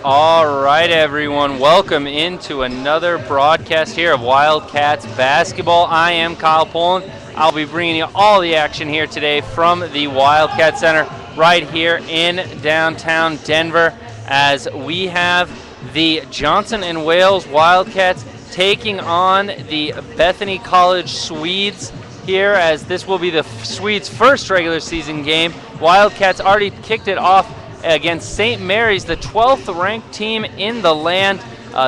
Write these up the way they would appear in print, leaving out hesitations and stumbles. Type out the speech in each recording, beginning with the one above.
All right, everyone. Welcome into another broadcast here of Wildcats basketball. I am Kyle Poland. I'll be bringing you all the action here today from the Wildcat Center right here in downtown Denver as we have the Johnson and Wales Wildcats taking on the Bethany College Swedes here, as this will be the Swedes' first regular season game. Wildcats already kicked it off against St. Mary's, the 12th ranked team in the land.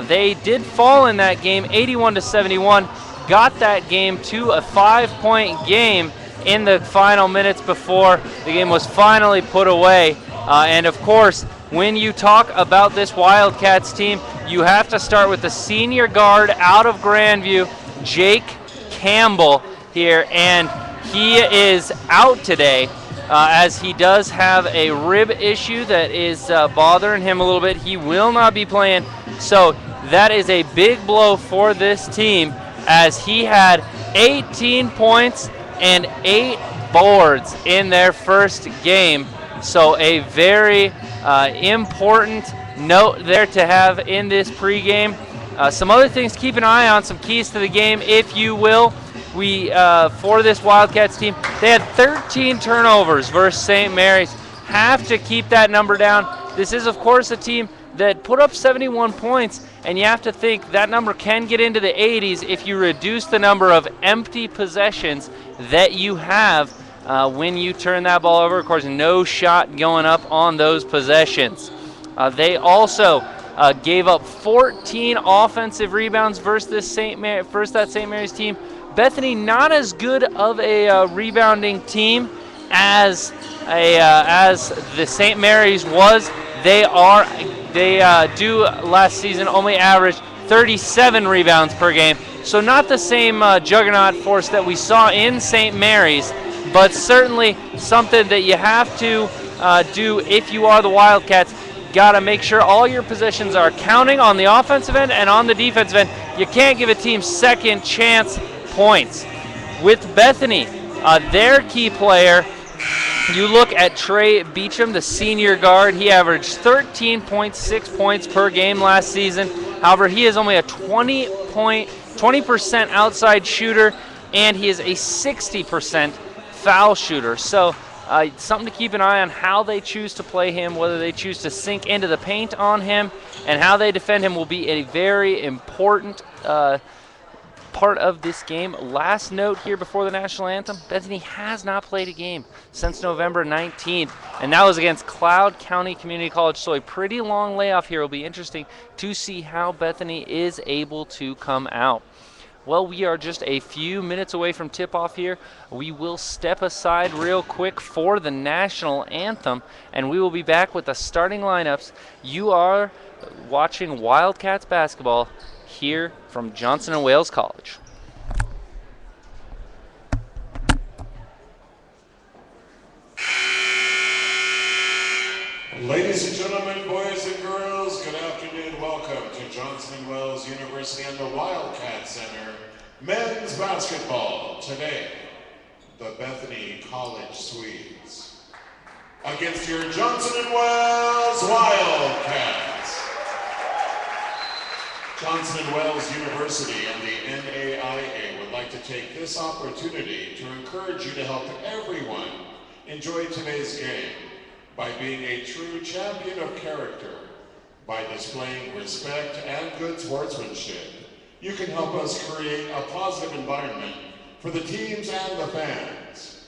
They did fall in that game 81-71, got that game to a 5-point game in the final minutes before the game was finally put away. And of course, when you talk about this Wildcats team, you have to start with the senior guard out of Grandview, Jake Campbell here, and he is out today. As he does have a rib issue that is bothering him a little bit. He will not be playing, so that is a big blow for this team, as he had 18 points and 8 boards in their first game. So a very important note there to have in this pregame. Some other things to keep an eye on, some keys to the game, if you will. For this Wildcats team, they had 13 turnovers versus St. Mary's. Have to keep that number down. This is, of course, a team that put up 71 points, and you have to think that number can get into the 80s if you reduce the number of empty possessions that you have when you turn that ball over. Of course, no shot going up on those possessions. They also gave up 14 offensive rebounds versus that St. Mary's team. Bethany not as good of a rebounding team as the St. Mary's was. They do last season only average 37 rebounds per game, so not the same juggernaut force that we saw in St. Mary's, but certainly something that you have to do if you are the Wildcats. Got to make sure all your possessions are counting on the offensive end and on the defensive end. You can't give a team second chance points. With Bethany, their key player, you look at Trey Beecham, the senior guard. He averaged 13.6 points per game last season. However, he is only a 20% outside shooter, and he is a 60% foul shooter. So something to keep an eye on how they choose to play him, whether they choose to sink into the paint on him, and how they defend him will be a very important part of this game. Last note here before the national anthem, Bethany has not played a game since November 19th, and that was against Cloud County Community College, so a pretty long layoff here. Will be interesting to see how Bethany is able to come out. Well, we are just a few minutes away from tip-off here. We will step aside real quick for the national anthem, and we will be back with the starting lineups. You are watching Wildcats basketball here from Johnson and Wales College. Ladies and gentlemen, boys and girls, good afternoon. Welcome to Johnson and Wales University and the Wildcat Center men's basketball. Today, the Bethany College Swedes against your Johnson and Wales Wildcats. Johnson and Wales University and the NAIA would like to take this opportunity to encourage you to help everyone enjoy today's game by being a true champion of character, by displaying respect and good sportsmanship. You can help us create a positive environment for the teams and the fans.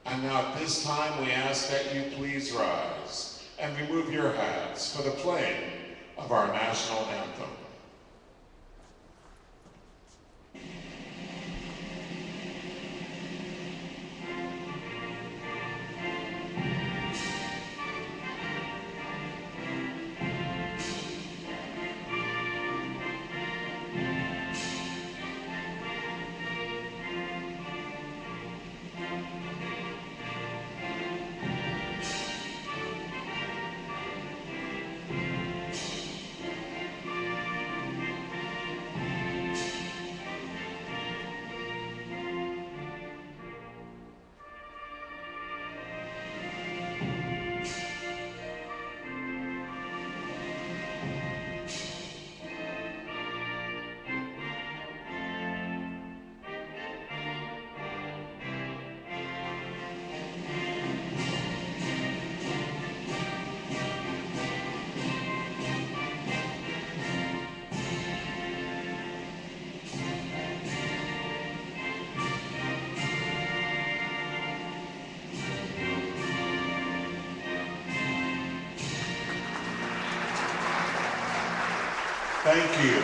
And now at this time, we ask that you please rise and remove your hats for the playing of our national anthem. Thank you.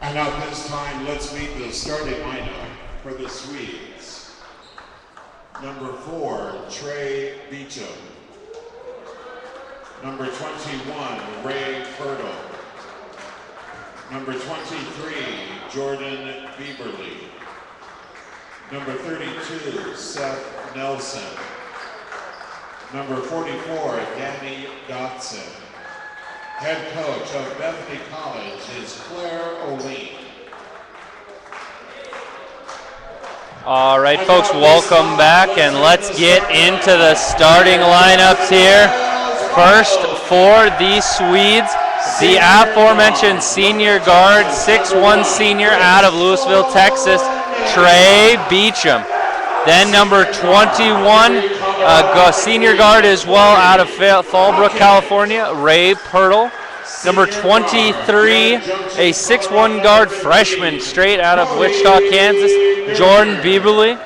And at this time, let's meet the starting lineup for the Swedes. Number 4, Trey Beecham. Number 21, Ray Purtle. Number 23, Jordan Bieberly. Number 32, Seth Nelson. Number 44, Danny Dotson. Head coach of Bethany College is Claire O'Lean. All right, folks, welcome back, and let's get into the starting lineups here. First, for the Swedes, the aforementioned senior guard, 6'1" senior out of Louisville, Texas, Trey Beecham. Then number 21, senior guard as well out of Fallbrook, California, Ray Purtle. Number 23, a 6'1" guard freshman straight out of Wichita, Kansas, Jordan Bieberly.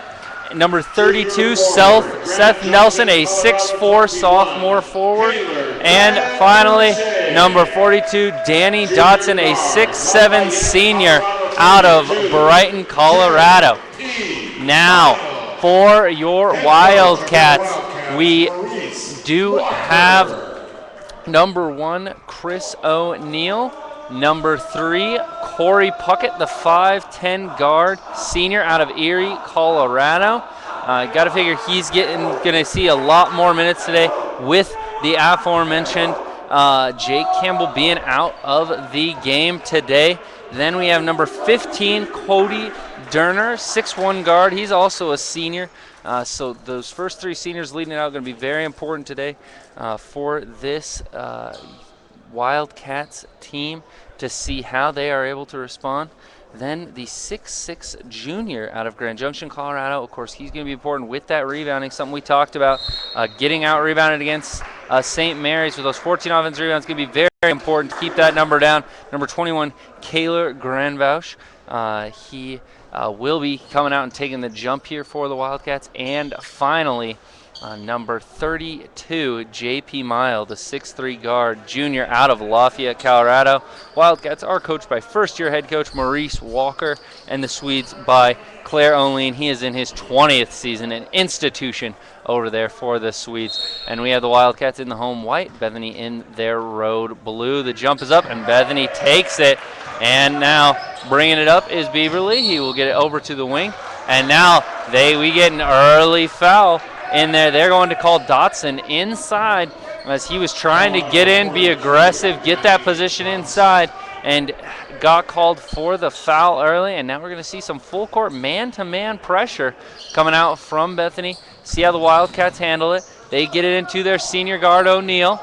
Number 32, Seth Nelson, a 6'4" sophomore forward. And finally, number 42, Danny Dotson, a 6'7" senior out of Brighton, Colorado. Now, for your Wildcats, we do have number 1, Chris O'Neill. Number 3, Corey Puckett, the 5'10" guard, senior out of Erie, Colorado. Got to figure he's going to see a lot more minutes today with the aforementioned Jake Campbell being out of the game today. Then we have number 15, Cody Durner, 6'1" guard. He's also a senior. So those first 3 seniors leading it out are going to be very important today for this Wildcats team to see how they are able to respond. Then the 6'6" junior out of Grand Junction, Colorado. Of course, he's going to be important with that rebounding, something we talked about. Getting out-rebounded against St. Mary's with those 14 offensive rebounds is going to be very important to keep that number down. Number 21, Kaylor Granbausch. He will be coming out and taking the jump here for the Wildcats. And finally, number 32, J.P. Mile, the 6'3" guard, junior out of Lafayette, Colorado. Wildcats are coached by first-year head coach Maurice Walker, and the Swedes by Claire O'Lean. He is in his 20th season, an institution over there for the Swedes. And we have the Wildcats in the home white, Bethany in their road blue. The jump is up, and Bethany takes it. And now bringing it up is Bieberly. He will get it over to the wing. And now we get an early foul in there. They're going to call Dotson inside as he was trying to get in, be aggressive, get that position inside, and got called for the foul early. And now we're going to see some full court man-to-man pressure coming out from Bethany. See how the Wildcats handle it. They get it into their senior guard, O'Neill.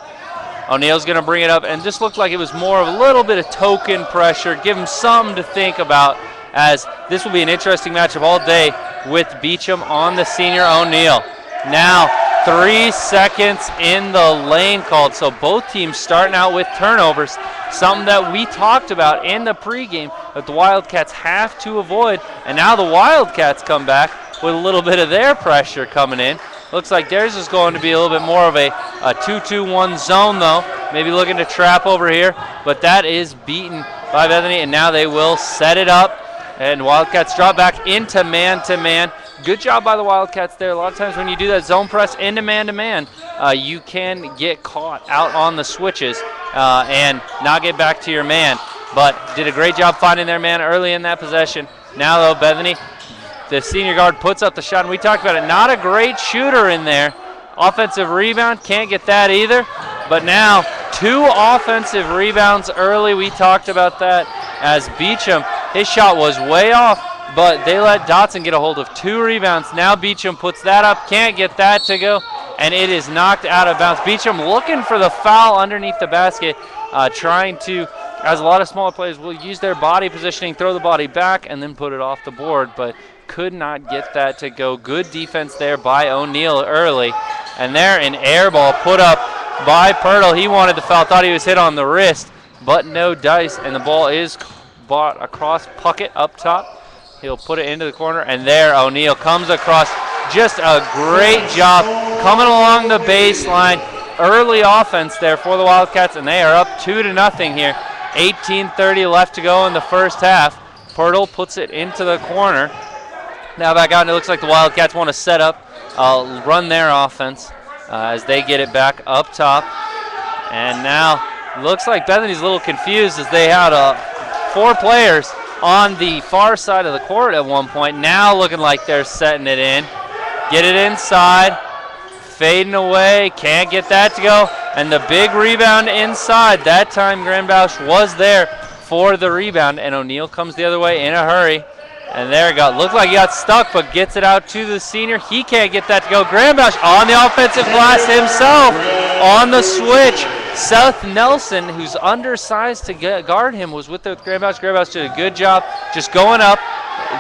O'Neill's going to bring it up, and just looked like it was more of a little bit of token pressure. Give him something to think about, as this will be an interesting matchup all day with Beecham on the senior O'Neill. Now, 3 seconds in the lane called, so both teams starting out with turnovers, something that we talked about in the pregame that the Wildcats have to avoid. And now the Wildcats come back with a little bit of their pressure coming in. Looks like theirs is going to be a little bit more of a 2-2-1 zone, though. Maybe looking to trap over here, but that is beaten by Bethany, and now they will set it up. And Wildcats drop back into man-to-man. Good job by the Wildcats there. A lot of times when you do that zone press into man-to-man, you can get caught out on the switches and not get back to your man. But did a great job finding their man early in that possession. Now, though, Bethany, the senior guard, puts up the shot, and we talked about it. Not a great shooter in there. Offensive rebound, can't get that either. But now, 2 offensive rebounds early. We talked about that as Beecham, his shot was way off, but they let Dotson get a hold of 2 rebounds. Now Beecham puts that up, can't get that to go, and it is knocked out of bounds. Beecham looking for the foul underneath the basket, trying to, as a lot of smaller players will use their body positioning, throw the body back, and then put it off the board, but could not get that to go. Good defense there by O'Neill early. And there an air ball put up by Purtle. He wanted the foul, thought he was hit on the wrist, but no dice, and the ball is bought across Puckett up top. He'll put it into the corner, and there O'Neill comes across. Just a great job coming along the baseline, early offense there for the Wildcats, and they are up 2-0 here. 18:30 left to go in the first half. Pirtle puts it into the corner. Now back out, and it looks like the Wildcats want to set up, run their offense as they get it back up top. And now looks like Bethany's a little confused as they had 4 players on the far side of the court at one point. Now looking like they're setting it in. Get it inside. Fading away. Can't get that to go. And the big rebound inside. That time Grand Bausch was there for the rebound. And O'Neill comes the other way in a hurry. And there it got. Looked like he got stuck, but gets it out to the senior. He can't get that to go. Grand Bausch on the offensive glass himself on the switch. Seth Nelson, who's undersized to guard him, was with Grand Bausch. Grand Bausch did a good job just going up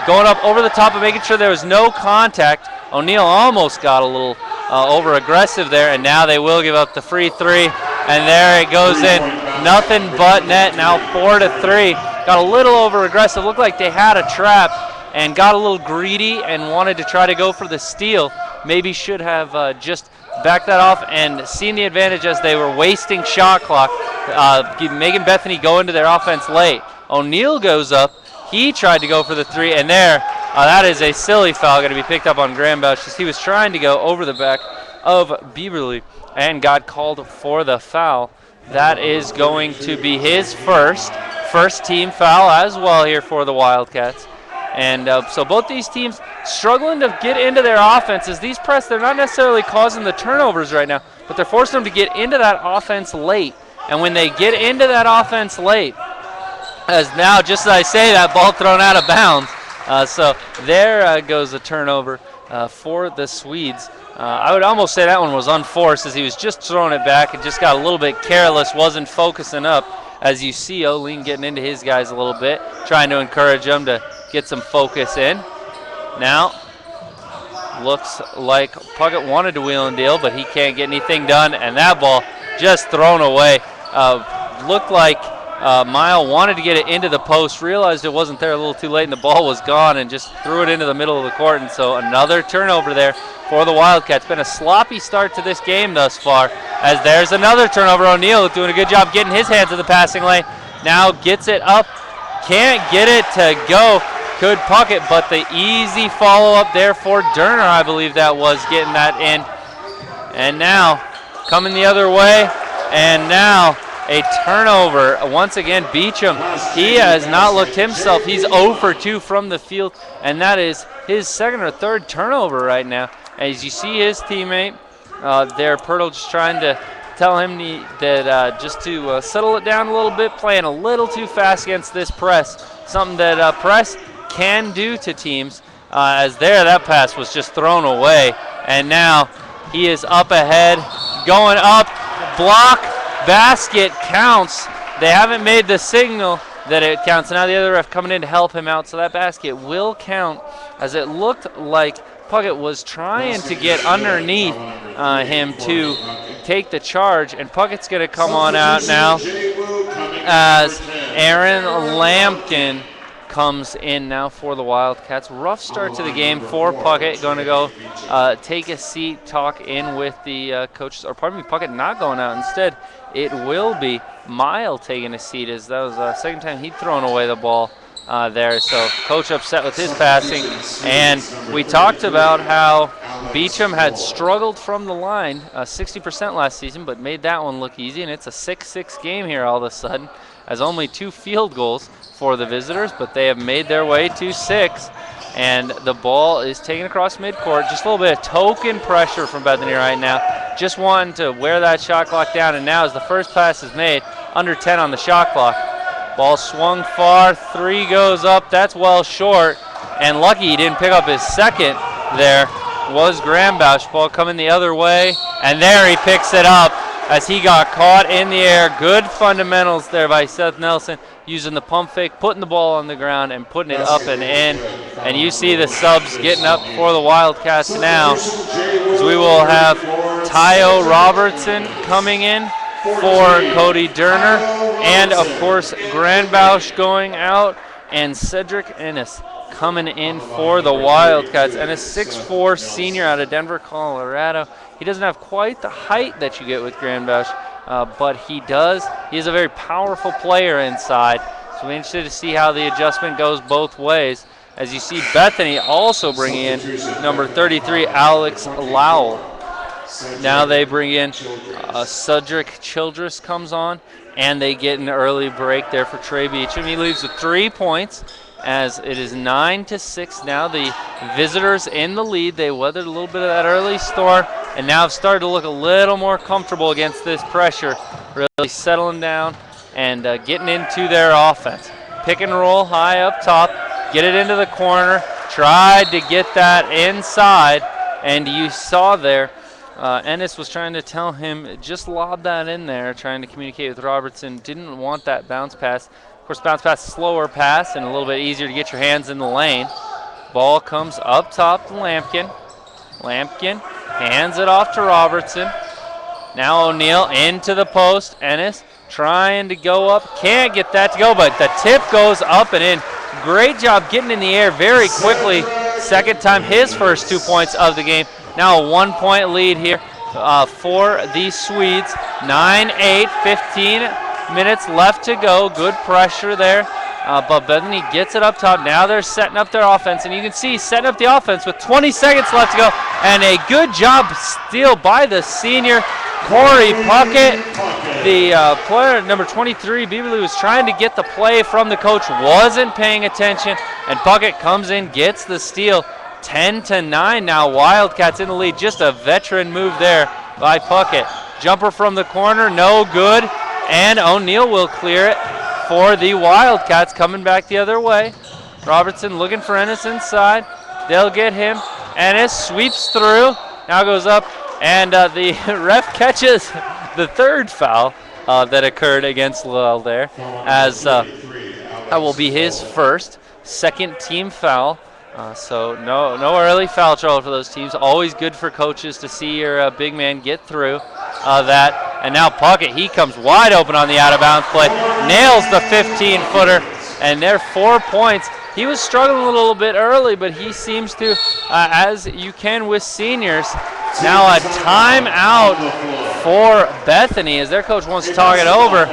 over the top and making sure there was no contact. O'Neill almost got a little over-aggressive there, and now they will give up the free 3. And there it goes in. Nothing but net, now 4-3. Got a little over-aggressive. Looked like they had a trap and got a little greedy and wanted to try to go for the steal. Maybe should have just backed that off and seen the advantage as they were wasting shot clock, making Bethany go into their offense late. O'Neill goes up. He tried to go for the 3, and there, that is a silly foul going to be picked up on Grand Bausch as he was trying to go over the back of Bieberly and got called for the foul. That is going to be his first team foul as well here for the Wildcats. And so both these teams struggling to get into their offenses. These press, they're not necessarily causing the turnovers right now, but they're forcing them to get into that offense late. And when they get into that offense late, as now, just as I say that, ball thrown out of bounds. So there goes a turnover for the Swedes. I would almost say that one was unforced as he was just throwing it back and just got a little bit careless, wasn't focusing up. As you see, O'Lean getting into his guys a little bit, trying to encourage them to get some focus in. Now, looks like Puckett wanted to wheel and deal, but he can't get anything done, and that ball just thrown away. Looked like Mile wanted to get it into the post, realized it wasn't there a little too late, and the ball was gone, and just threw it into the middle of the court. And so another turnover there for the Wildcats. Been a sloppy start to this game thus far, as there's another turnover. O'Neill doing a good job getting his hands in the passing lane. Now gets it up, can't get it to go. Could Puckett, but the easy follow-up there for Durner, I believe that was, getting that in. And now coming the other way, and now a turnover. Once again, Beecham, he has not looked himself. He's 0 for 2 from the field, and that is his second or third turnover right now. As you see his teammate there, Pirtle, just trying to tell him that just to settle it down a little bit, playing a little too fast against this press. Something that press can do to teams, as there that pass was just thrown away. And now he is up ahead, going up, block, basket, counts. They haven't made the signal that it counts. Now the other ref coming in to help him out, so that basket will count, as it looked like Puckett was trying to get underneath him to take the charge, and Puckett's going to come on out now as Aaron Lampkin comes in now for the Wildcats. Rough start to the game for Puckett. Going to go take a seat, talk in with the coaches. Or pardon me, Puckett not going out. Instead, it will be Mile taking a seat, as that was the second time he'd thrown away the ball there. So coach upset with his passing. And we talked about how Beecham had struggled from the line 60% last season, but made that one look easy. And it's a 6-6 game here all of a sudden, as only 2 field goals for the visitors, but they have made their way to 6. And the ball is taken across midcourt. Just a little bit of token pressure from Bethany right now. Just wanting to wear that shot clock down. And now as the first pass is made, under 10 on the shot clock. Ball swung far, 3 goes up. That's well short. And lucky he didn't pick up his second there was Grand Bausch. Ball coming the other way. And there he picks it up as he got caught in the air. Good fundamentals there by Seth Nelson, using the pump fake, putting the ball on the ground and putting it up and in. And you see the subs getting up for the Wildcats now, as we will have Tyo Robertson coming in for Cody Durner, and of course Grand Bausch going out, and Cedric Ennis coming in for the Wildcats. And a 6'4" senior out of Denver, Colorado. He doesn't have quite the height that you get with Grandbush, but he does. He is a very powerful player inside. So we're interested to see how the adjustment goes both ways. As you see Bethany also bringing in number 33, Alex Lowell. Now they bring in Cedric Childress comes on, and they get an early break there for Trey Beecham. He leaves with 3 points as it is 9-6 now. The visitors in the lead. They weathered a little bit of that early storm and now have started to look a little more comfortable against this pressure, really settling down and getting into their offense. Pick and roll high up top, get it into the corner, tried to get that inside, and you saw there Ennis was trying to tell him, just lob that in there, trying to communicate with Robertson. Didn't want that bounce pass. Of course, bounce pass, slower pass, and a little bit easier to get your hands in the lane. Ball comes up top to Lampkin. Lampkin hands it off to Robertson. Now O'Neill into the post. Ennis trying to go up. Can't get that to go, but the tip goes up and in. Great job getting in the air very quickly. Second time, his first 2 points of the game. Now a 1 point lead here for the Swedes. 9-8, 15 minutes left to go. Good pressure there. But Bethany gets it up top. Now they're setting up their offense. And you can see setting up the offense with 20 seconds left to go. And a good job steal by the senior, Corey Puckett. The player number 23, Beaverly, was trying to get the play from the coach. Wasn't paying attention. And Puckett comes in, gets the steal. 10-9 now. Wildcats in the lead. Just a veteran move there by Puckett. Jumper from the corner, no good. And O'Neill will clear it for the Wildcats, coming back the other way. Robertson looking for Ennis inside. They'll get him. Ennis sweeps through. Now goes up, and the ref catches the third foul that occurred against Lowell there, as that will be his first, second team foul. So no early foul trouble for those teams. Always good for coaches to see your big man get through that. And now Puckett, he comes wide open on the out-of-bounds play. Nails the 15-footer, and they're 4 points. He was struggling a little bit early, but he seems to, as you can with seniors. Now a timeout for Bethany as their coach wants to talk it over.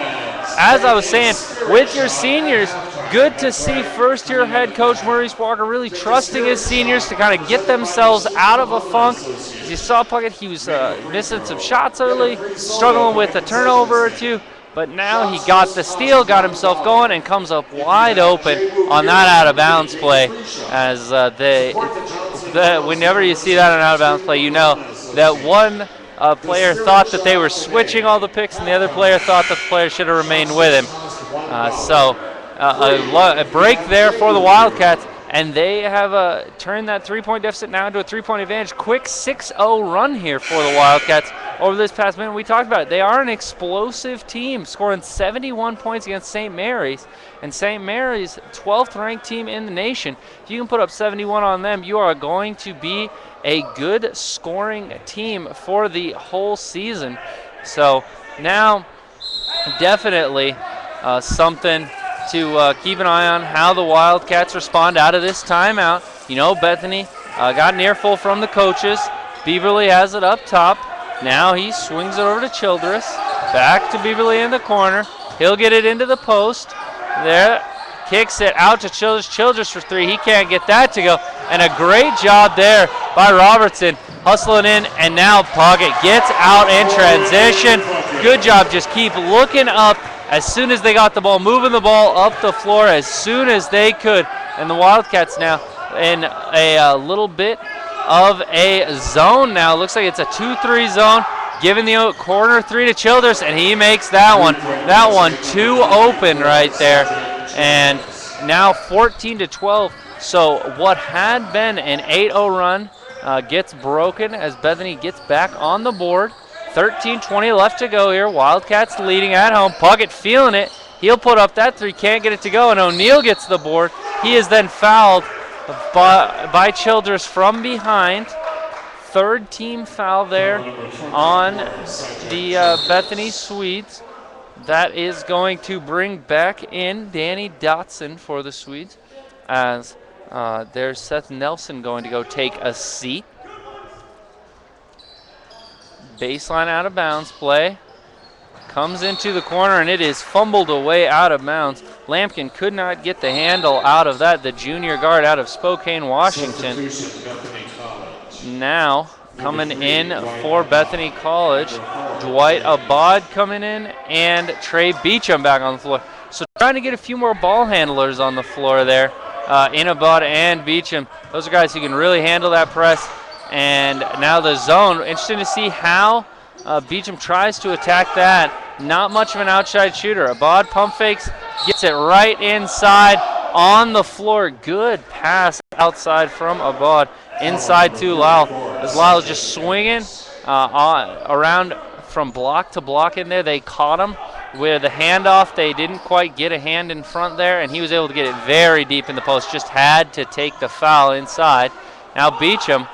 As I was saying, with your seniors, good to see first-year head coach Maurice Walker really trusting his seniors to kind of get themselves out of a funk. As you saw Puckett, he was missing some shots early, struggling with a turnover or two, but now he got the steal, got himself going, and comes up wide open on that out-of-bounds play. As whenever you see that on out-of-bounds play, you know that one player thought that they were switching all the picks, and the other player thought the player should have remained with him. A break there for the Wildcats, and they have turned that 3-point deficit now into a 3-point advantage. Quick 6-0 run here for the Wildcats over this past minute. We talked about it. They are an explosive team, scoring 71 points against St. Mary's, and St. Mary's, 12th ranked team in the nation. If you can put up 71 on them, you are going to be a good scoring team for the whole season. So now definitely something to keep an eye on how the Wildcats respond out of this timeout. You know, Bethany got an earful from the coaches. Beaverly has it up top. Now he swings it over to Childress. Back to Beaverly in the corner. He'll get it into the post. There, kicks it out to Childress. Childress for three. He can't get that to go. And a great job there by Robertson, hustling in, and now Puckett gets out in transition. Good job. Just keep looking up as soon as they got the ball, moving the ball up the floor as soon as they could. And the Wildcats now in a little bit of a zone now. Looks like it's a 2-3 zone, giving the corner three to Childress, and he makes that one. That one too open right there. And now 14-12. So what had been an 8-0 run gets broken as Bethany gets back on the board. 13-20 left to go here. Wildcats leading at home. Puckett feeling it. He'll put up that three. Can't get it to go, and O'Neill gets the board. He is then fouled by Childress from behind. Third team foul there on the Bethany Swedes. That is going to bring back in Danny Dotson for the Swedes, as there's Seth Nelson going to go take a seat. Baseline out of bounds play. Comes into the corner, and it is fumbled away out of bounds. Lampkin could not get the handle out of that. The junior guard out of Spokane, Washington. Bethany College. Now coming in for Bethany College, Dwight Abad coming in, and Trey Beecham back on the floor. So trying to get a few more ball handlers on the floor there. In Abad and Beecham. Those are guys who can really handle that press. And now the zone. Interesting to see how Beecham tries to attack that. Not much of an outside shooter. Abad pump fakes, gets it right inside on the floor. Good pass outside from Abad. Inside to Lyle. As Lyle is just swinging around from block to block in there. They caught him with a handoff. They didn't quite get a hand in front there, and he was able to get it very deep in the post. Just had to take the foul inside. Now Beecham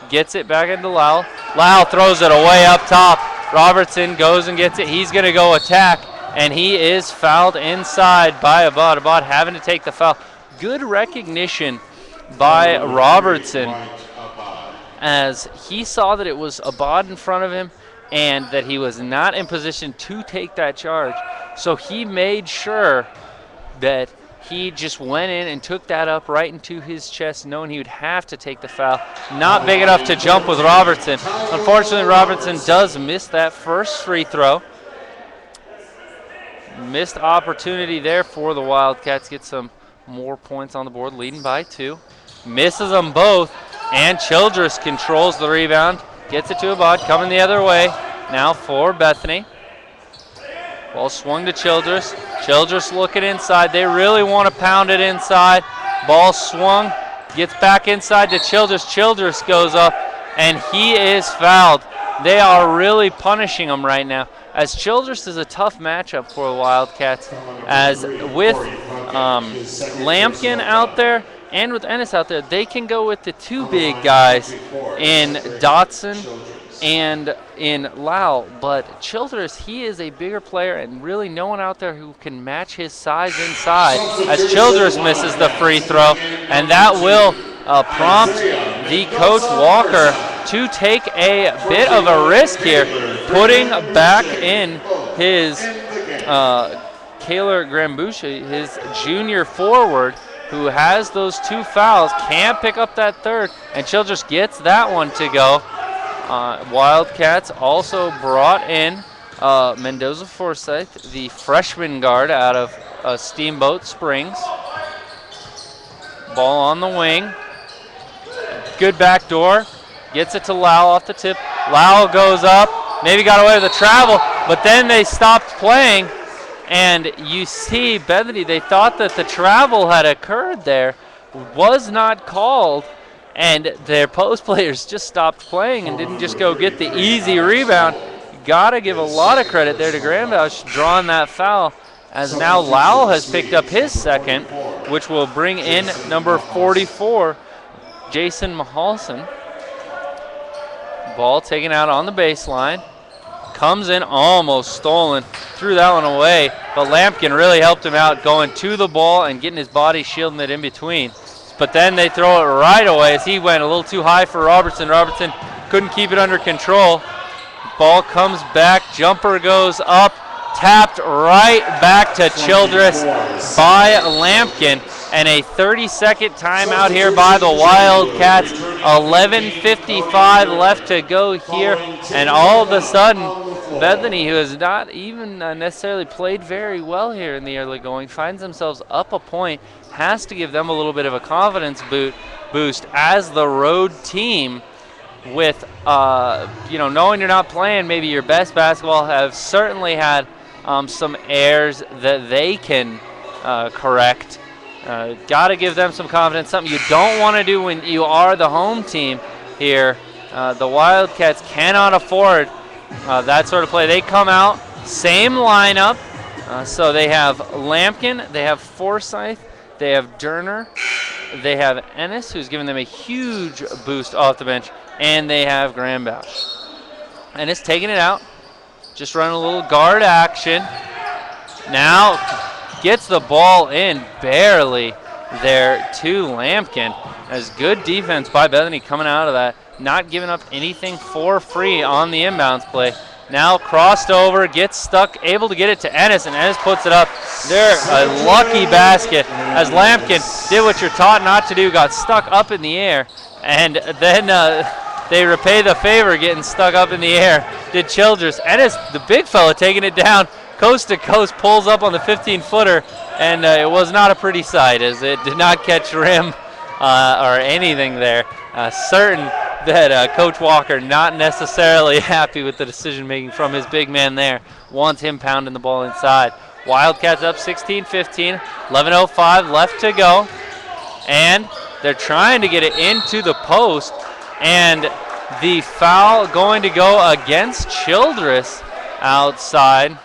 gets it back into Lyle. Lyle throws it away up top. Robertson goes and gets it. He's going to go attack, and he is fouled inside by Abad. Abad having to take the foul. Good recognition by Robertson as he saw that it was Abad in front of him and that he was not in position to take that charge. So he made sure that he just went in and took that up right into his chest, knowing he would have to take the foul. Not big enough to jump with Robertson. Unfortunately, Robertson does miss that first free throw. Missed opportunity there for the Wildcats. Get some more points on the board, leading by 2. Misses them both, and Childress controls the rebound. Gets it to Abad, coming the other way. Now for Bethany. Ball swung to Childress. Childress looking inside. They really want to pound it inside. Ball swung. Gets back inside to Childress. Childress goes up, and he is fouled. They are really punishing him right now, as Childress is a tough matchup for the Wildcats, as with Lampkin out there and with Ennis out there, they can go with the 2 big guys in Dotson and in Lau, but Childress, he is a bigger player, and really no one out there who can match his size inside, as Childress misses the free throw, and that will prompt the coach Walker to take a bit of a risk here, putting back in his Kaylor Grambucha, his junior forward, who has those 2 fouls, can't pick up that third, and Childress gets that one to go. Wildcats also brought in Mendoza Forsyth, the freshman guard out of Steamboat Springs. Ball on the wing. Good back door. Gets it to Lau off the tip. Lau goes up. Maybe got away with the travel, but then they stopped playing. And you see Bethany, they thought that the travel had occurred there. Was not called. And their post players just stopped playing and didn't just go get the easy rebound. Got to give a lot of credit there to Grambausch drawing that foul, as now Lau has picked up his second, which will bring in number 44, Jason Mahalson. Ball taken out on the baseline. Comes in, almost stolen. Threw that one away, but Lampkin really helped him out, going to the ball and getting his body shielding it in between. But then they throw it right away as he went a little too high for Robertson. Robertson couldn't keep it under control. Ball comes back, jumper goes up, tapped right back to Childress by Lampkin. And a 30-second timeout here by the Wildcats. 11:55 left to go here. And all of a sudden, Bethany, who has not even necessarily played very well here in the early going, finds themselves up a point. Has to give them a little bit of a confidence boost as the road team, with knowing you're not playing maybe your best basketball, have certainly had some errors that they can correct. Got to give them some confidence, something you don't want to do when you are the home team here. The Wildcats cannot afford that sort of play. They come out, same lineup, so they have Lampkin, they have Forsyth, they have Durner, they have Ennis, who's given them a huge boost off the bench, and they have Grambausch. Ennis taking it out, just running a little guard action. Now gets the ball in barely there to Lampkin. As good defense by Bethany coming out of that. not giving up anything for free on the inbounds play. Now crossed over, gets stuck, able to get it to Ennis, and Ennis puts it up. There, a lucky basket as Lampkin did what you're taught not to do, got stuck up in the air, and then they repay the favor getting stuck up in the air. Did Childress. Ennis, the big fella, taking it down coast to coast, pulls up on the 15-footer, and it was not a pretty sight as it did not catch rim or anything there. Certain that Coach Walker not necessarily happy with the decision-making from his big man there. Wants him pounding the ball inside. Wildcats up 16-15, 11:05 left to go. And they're trying to get it into the post. And the foul going to go against Childress outside,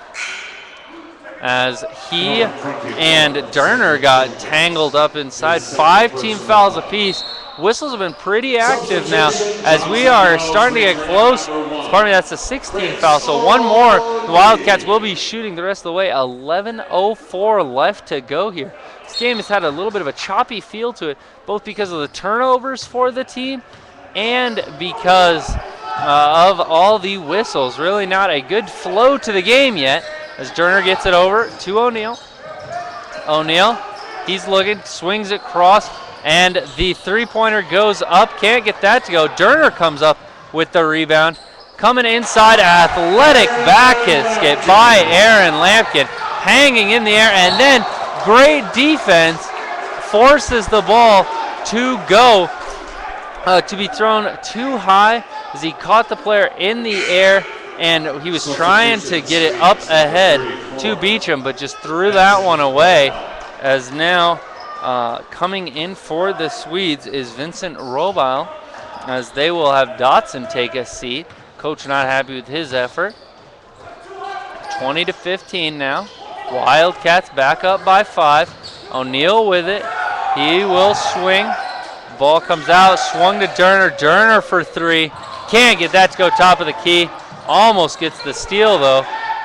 as he and Durner got tangled up inside. 5 team fouls apiece. Whistles have been pretty active now as we are starting to get close. Pardon me, that's a 16 foul, so one more. The Wildcats will be shooting the rest of the way. 11:04 left to go here. This game has had a little bit of a choppy feel to it, both because of the turnovers for the team and because of all the whistles. Really not a good flow to the game yet as Durner gets it over to O'Neal. O'Neal, he's looking, swings it cross, and the three-pointer goes up. Can't get that to go. Durner comes up with the rebound. Coming inside, athletic basket by Aaron Lampkin, hanging in the air, and then great defense forces the ball to go, to be thrown too high as he caught the player in the air, and he was trying to get it up ahead to Beecham, but just threw that one away. As now coming in for the Swedes is Vincent Robile, as they will have Dotson take a seat. Coach not happy with his effort. 20-15 now. Wildcats back up by 5. O'Neal with it. He will swing. Ball comes out, swung to Durner. Durner for 3. Can't get that to go top of the key. Almost gets the steal though.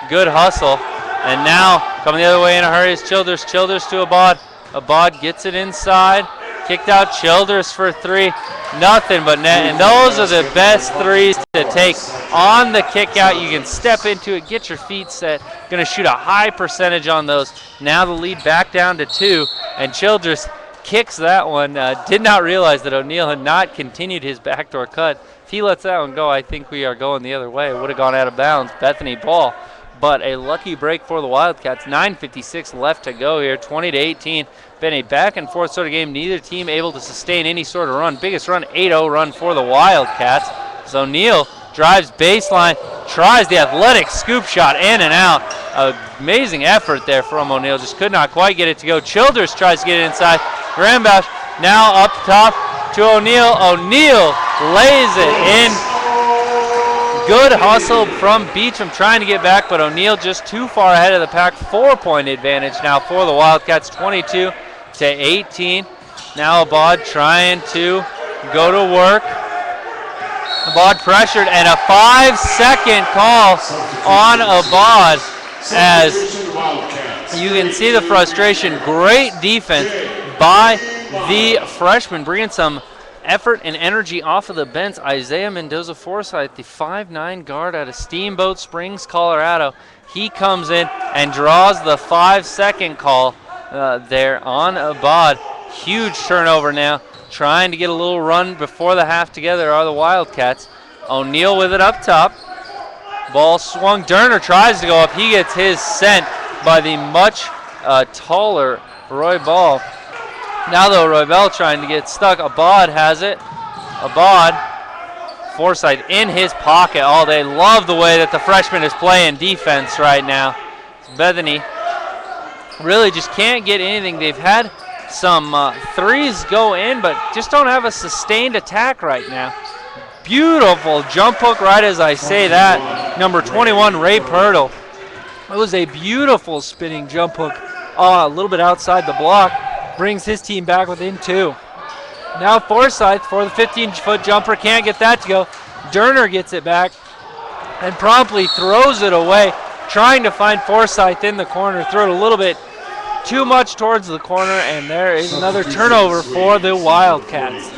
Good hustle. And now coming the other way in a hurry is Childress. Childress to Abad. Abad gets it inside. Kicked out. Childress for 3. Nothing but net. And those are the best threes to take on the kick out. You can step into it, get your feet set. Going to shoot a high percentage on those. Now the lead back down to 2. And Childress kicks that one. Did not realize that O'Neal had not continued his backdoor cut. If he lets that one go, I think we are going the other way. It would have gone out of bounds. Bethany ball. But a lucky break for the Wildcats. 9:56 left to go here. 20-18. Been a back and forth sort of game. Neither team able to sustain any sort of run. Biggest run, 8-0 run for the Wildcats. So O'Neal drives baseline, tries the athletic scoop shot in and out. Amazing effort there from O'Neal. Just could not quite get it to go. Childress tries to get it inside. Grambausch now up top to O'Neal. O'Neal lays it in. Good hustle from Beecham trying to get back, but O'Neal just too far ahead of the pack. 4-point advantage now for the Wildcats, 22-18. Now Abad trying to go to work. Abad pressured, and a 5-second call on Abad as you can see the frustration. Great defense by the freshman, bringing some effort and energy off of the bench. Isaiah Mendoza-Forsythe, the 5'9" guard out of Steamboat Springs, Colorado. He comes in and draws the 5-second call there on Abad. Huge turnover now. Trying to get a little run before the half together are the Wildcats. O'Neal with it up top. Ball swung. Durner tries to go up. He gets his sent by the much taller Roy Ball. Now though, Roybell trying to get stuck. Abad has it. Abad, Forsythe in his pocket all day. Love the way that the freshman is playing defense right now. Bethany really just can't get anything. They've had some threes go in, but just don't have a sustained attack right now. Beautiful jump hook right as I say that. Number 21, Ray Pirtle. It was a beautiful spinning jump hook a little bit outside the block. Brings his team back within 2. Now Forsythe for the 15-foot jumper. Can't get that to go. Durner gets it back and promptly throws it away. Trying to find Forsythe in the corner. Threw it a little bit too much towards the corner, and there is another turnover for the Wildcats.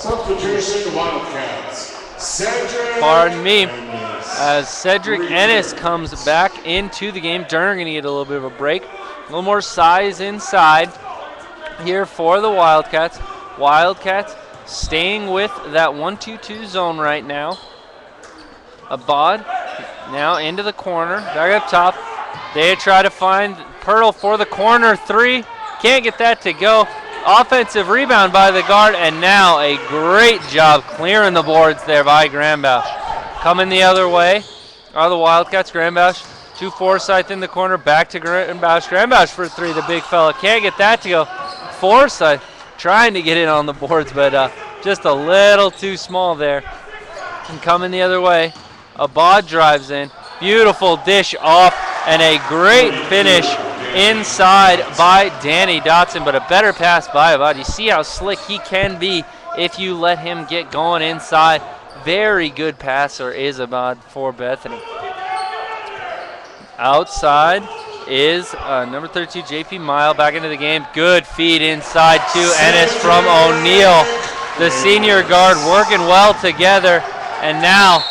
Substitution Wildcats. Cedric. Pardon me. Ennis. As Cedric Ennis comes back into the game. Durham going to get a little bit of a break. A little more size inside here for the Wildcats. Wildcats staying with that 1-2-2 zone right now. Abad now into the corner, back up top. They try to find Pirtle for the corner three. Can't get that to go. Offensive rebound by the guard, and now a great job clearing the boards there by Grambausch. Coming the other way are the Wildcats. Grambausch to Forsyth in the corner, back to Grambausch. Grambausch for three, the big fella. Can't get that to go. Forsyth trying to get in on the boards, but just a little too small there. And coming the other way, Abad drives in. Beautiful dish off, and a great finish inside by Danny Dotson, but a better pass by Abad. You see how slick he can be if you let him get going inside. Very good passer is Abad for Bethany. Outside is number 32, JP Mile, back into the game. Good feed inside to Ennis from O'Neill. The senior guard working well together, and now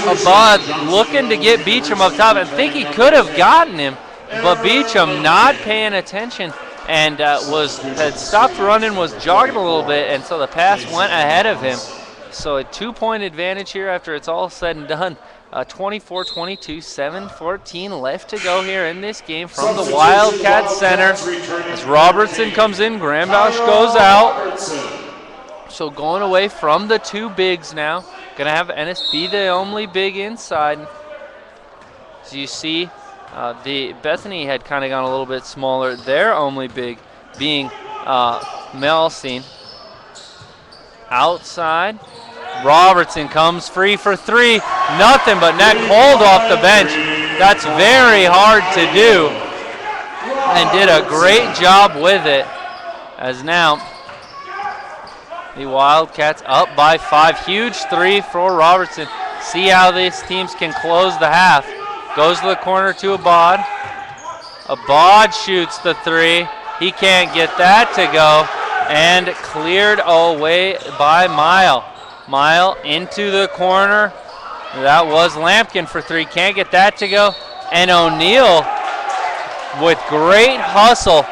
Abad looking to get Beecham up top. I think he could have gotten him, but Beecham not paying attention and had stopped running, was jogging a little bit, and so the pass went ahead of him. So a 2-point advantage here after it's all said and done. 24-22, 7:14 left to go here in this game from the Wildcat Center. As Robertson comes in, Grambausch goes out. So going away from the two bigs now. Gonna have Ennis be the only big inside. As you see, the Bethany had kind of gone a little bit smaller. Their only big being Melstein. Outside, Robertson comes free for three. Nothing but net cold off the bench. That's very hard to do, and did a great job with it. As now the Wildcats up by 5. Huge three for Robertson. See how these teams can close the half. Goes to the corner to Abad. Abad shoots the three. He can't get that to go. And cleared away by Mile. Mile into the corner. That was Lampkin for three. Can't get that to go. And O'Neill, with great hustle,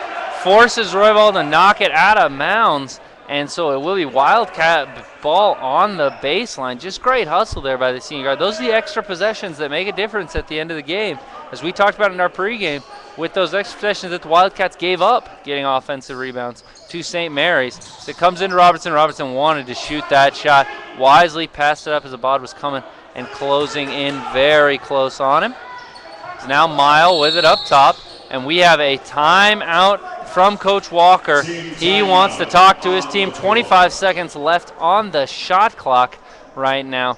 forces Roybal to knock it out of bounds. And so it will be Wildcat ball on the baseline. Just great hustle there by the senior guard. Those are the extra possessions that make a difference at the end of the game. As we talked about in our pregame, with those extra possessions that the Wildcats gave up getting offensive rebounds to St. Mary's. So it comes into Robertson. Robertson wanted to shoot that shot. Wisely passed it up as Abad was coming and closing in very close on him. It's now Mile with it up top. And we have a timeout from Coach Walker. He wants to talk to his team. 25 seconds left on the shot clock right now.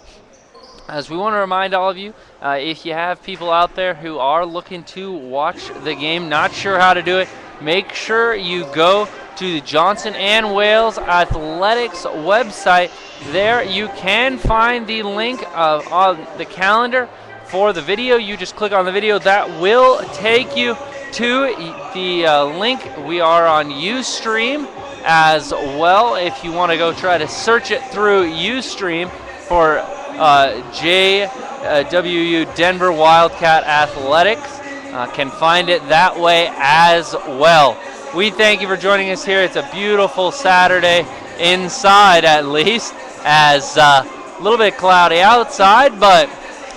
As we want to remind all of you, if you have people out there who are looking to watch the game, not sure how to do it, make sure you go to the Johnson and Wales Athletics website. There you can find the link on the calendar for the video. You just click on the video. That will take you to the link. We are on Ustream as well. If you want to go try to search it through Ustream for JWU Denver Wildcat Athletics, can find it that way as well. We thank you for joining us here. It's a beautiful Saturday inside, at least, as a little bit cloudy outside, but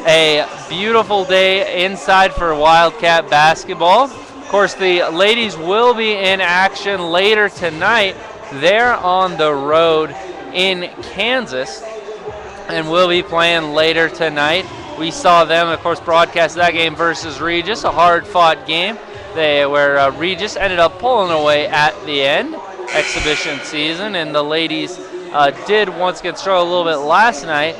a beautiful day inside for Wildcat basketball. Of course, the ladies will be in action later tonight. They're on the road in Kansas and will be playing later tonight. We saw them, of course, broadcast that game versus Regis, a hard-fought game where Regis ended up pulling away at the end, exhibition season, and the ladies did once again struggle a little bit last night.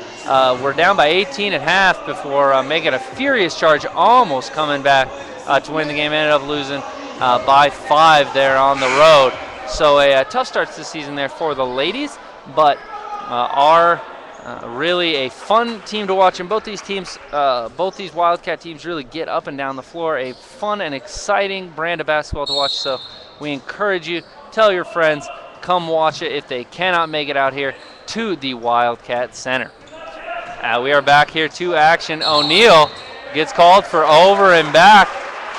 We're down by 18 at half before making a furious charge, almost coming back to win the game. Ended up losing by 5 there on the road. So a tough start to the season there for the ladies, but are really a fun team to watch. And both these teams, both these Wildcat teams really get up and down the floor. A fun and exciting brand of basketball to watch. So we encourage you, tell your friends, come watch it if they cannot make it out here to the Wildcat Center. We are back here to action. O'Neal gets called for over and back.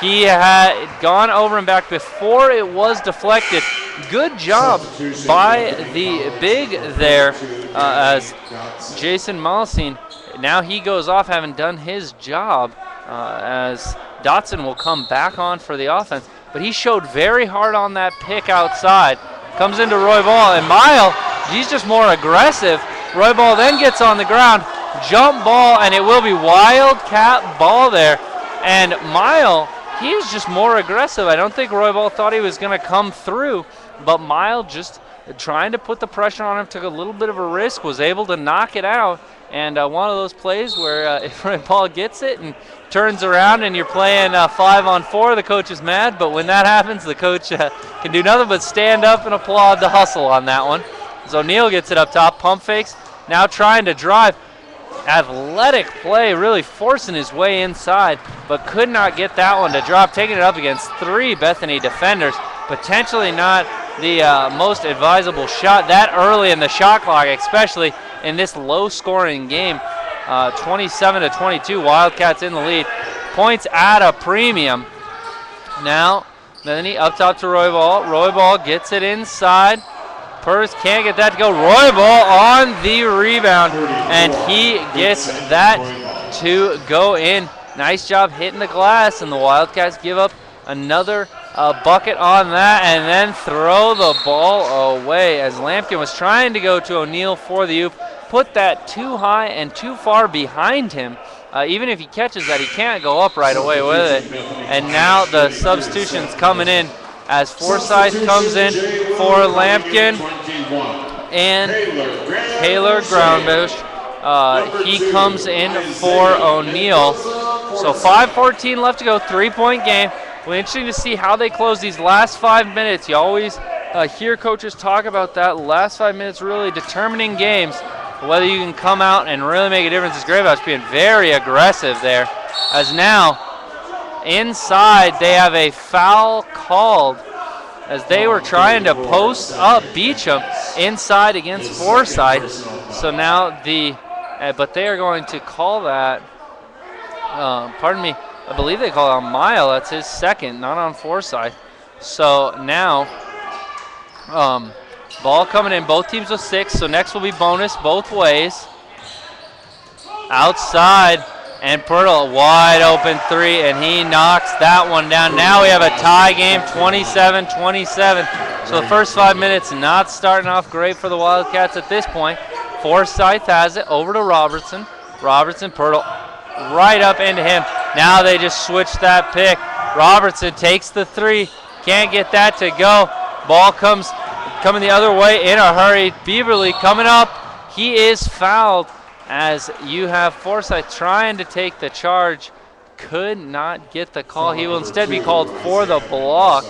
He had gone over and back before it was deflected. Good job by the big there as Jason Molsine. Now he goes off having done his job as Dotson will come back on for the offense. But he showed very hard on that pick outside. Comes into Roy Ball, and Mile, he's just more aggressive. Roy Ball then gets on the ground, jump ball, and it will be Wildcat ball there. And Mile, he's just more aggressive. I don't think Roy Ball thought he was going to come through, but Mile just trying to put the pressure on him, took a little bit of a risk, was able to knock it out. And one of those plays where if Roy Ball gets it and turns around and you're playing 5-on-4, the coach is mad. But when that happens, the coach can do nothing but stand up and applaud the hustle on that one. So O'Neal gets it up top, pump fakes, now trying to drive. Athletic play, really forcing his way inside, but could not get that one to drop, taking it up against 3 Bethany defenders. Potentially not the most advisable shot that early in the shot clock, especially in this low-scoring game. 27-22, Wildcats in the lead. Points at a premium. Now, Bethany up top to Roy Ball. Roy Ball gets it inside. Purse can't get that to go. Roy Ball on the rebound, and he gets that to go in. Nice job hitting the glass, and the Wildcats give up another bucket on that and then throw the ball away as Lampkin was trying to go to O'Neal for the oop. Put that too high and too far behind him. Even if he catches that, he can't go up right away with it. And now the substitutions coming in as Forsyth comes in for Lampkin and Taylor Groundbush. He comes in for O'Neal. So 5:14 left to go, 3-point game. Well, interesting to see how they close these last 5 minutes. You always hear coaches talk about that. Last 5 minutes really determining games. Whether you can come out and really make a difference is great about being very aggressive there. As now, inside, they have a foul called as they were trying to post up Beecham inside against Forsyth. So now but they are going to call that, pardon me, I believe they call it on Mile. That's his second, not on Forsyth. So now, ball coming in, both teams with 6, so next will be bonus both ways. Outside, and Pirtle, wide open 3, and he knocks that one down. Now we have a tie game, 27-27. So the first 5 minutes not starting off great for the Wildcats at this point. Forsyth has it over to Robertson. Robertson, Pirtle, right up into him. Now they just switch that pick. Robertson takes the 3, can't get that to go. Ball coming the other way in a hurry. Beaverly coming up. He is fouled as you have Forsyth trying to take the charge. Could not get the call. He will instead be called for the block.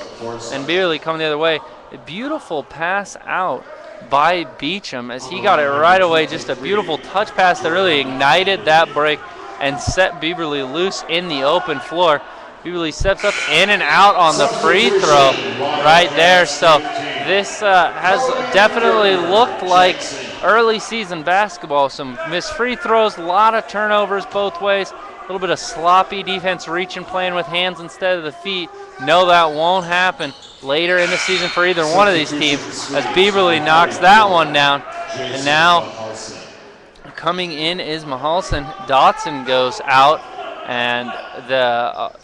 And Beaverly coming the other way. A beautiful pass out by Beecham as he got it right away. Just a beautiful touch pass that really ignited that break and set Beaverly loose in the open floor. Beaverly steps up in and out on the free throw right there. So this has definitely looked like early season basketball. Some missed free throws, a lot of turnovers both ways. A little bit of sloppy defense, reaching, playing with hands instead of the feet. No, that won't happen later in the season for either one of these teams as Beaverly knocks that one down. And now coming in is Mahalson. Dotson goes out. And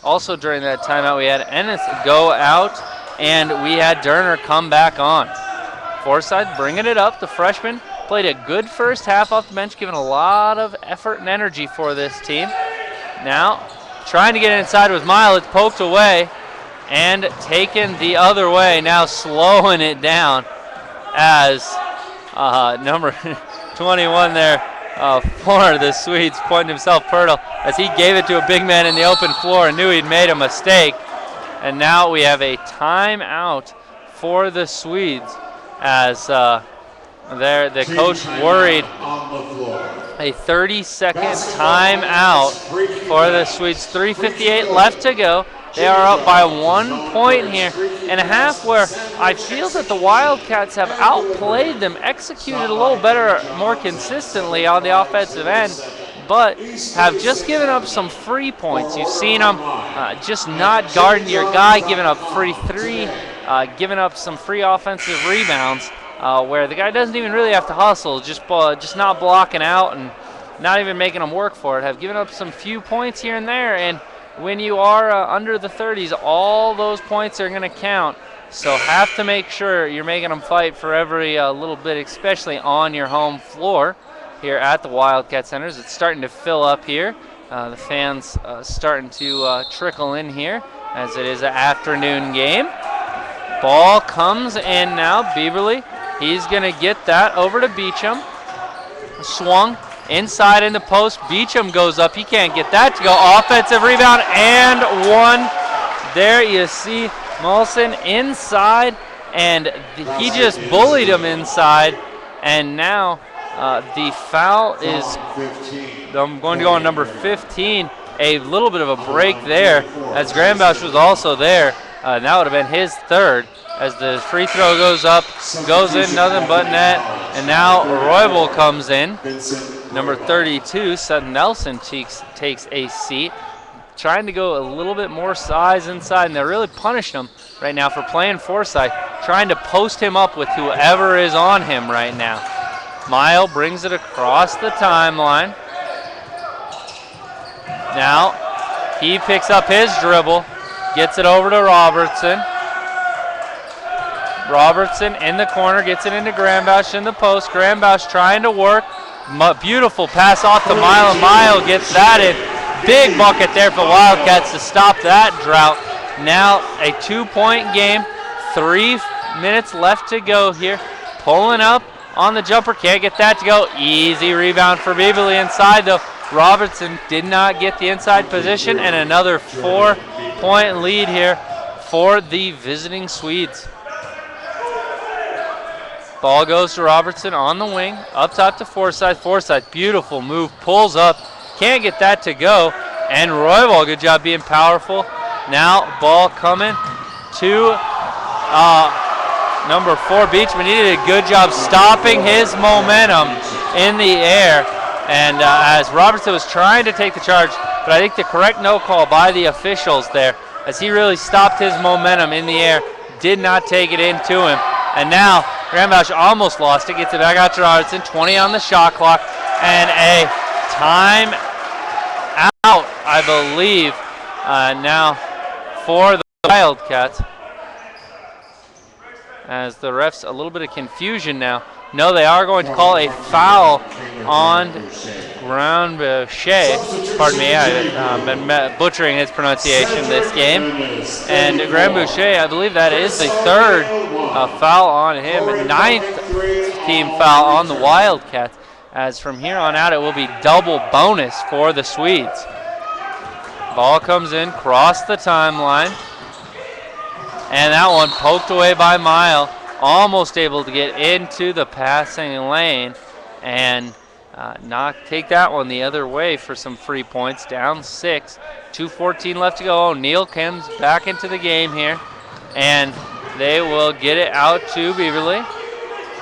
also during that timeout, we had Ennis go out, and we had Derner come back on. Forsyth bringing it up. The freshman played a good first half off the bench, giving a lot of effort and energy for this team. Now, trying to get inside with Mile. It's poked away and taken the other way. Now slowing it down as number 21 there. For the Swedes, pointing himself, Pirtle, as he gave it to a big man in the open floor and knew he'd made a mistake. And now we have a timeout for the Swedes as the coach worried. A 30-second timeout for the Swedes. 3:58 left to go. They are up by 1 point here in a half where I feel that the Wildcats have outplayed them, executed a little better, more consistently on the offensive end, but have just given up some free points. You've seen them just not guarding your guy, giving up free three, giving up some free offensive rebounds where the guy doesn't even really have to hustle, just not blocking out and not even making them work for it. Have given up some few points here and there, and when you are under the 30s, all those points are going to count. So have to make sure you're making them fight for every little bit, especially on your home floor here at the Wildcat Centers. It's starting to fill up here. The fans starting to trickle in here as it is an afternoon game. Ball comes in now. Beaverly, he's going to get that over to Beecham. Swung inside in the post. Beecham goes up. He can't get that to go. Offensive rebound and one. There you see Molson inside, and he just bullied him inside. And now the foul is, I'm going to go on number 15. A little bit of a break there as Grambausch was also there. That would have been his third as the free throw goes up, goes in, nothing but net. And now Roybal comes in. Number 32, Seth Nelson takes a seat. Trying to go a little bit more size inside, and they're really punishing him right now for playing Forsyth, trying to post him up with whoever is on him right now. Mile brings it across the timeline. Now he picks up his dribble, gets it over to Robertson. Robertson in the corner, gets it into Grambausch in the post. Grambausch trying to work. Beautiful pass off to Mile, and Mile gets that in. Big bucket there for Wildcats to stop that drought. Now a 2-point game, 3 minutes left to go here. Pulling up on the jumper, can't get that to go. Easy rebound for Beaverly inside though. Robertson did not get the inside position, and another 4-point lead here for the visiting Swedes. Ball goes to Robertson on the wing, up top to Forsyth. Forsyth, beautiful move, pulls up, can't get that to go. And Roybal, good job being powerful. Now ball coming to number 4, Beechman. He did a good job stopping his momentum in the air. And as Robertson was trying to take the charge, but I think the correct no call by the officials there, as he really stopped his momentum in the air, did not take it into him. And now Grambausch almost lost it, gets it back out to Robertson, 20 on the shot clock, and a time out, I believe, now for the Wildcats. As the refs, a little bit of confusion now. No, they are going to call a foul on Grambausch. Pardon me, I've been butchering his pronunciation this game. And Grambausch, I believe that is the third foul on him, and 9th team foul on the Wildcats. As from here on out, it will be double bonus for the Swedes. Ball comes in, cross the timeline. And that one poked away by Mile. Almost able to get into the passing lane and take that one the other way for some free points. Down 6, 2:14 left to go. O'Neal comes back into the game here, and they will get it out to Beaverly.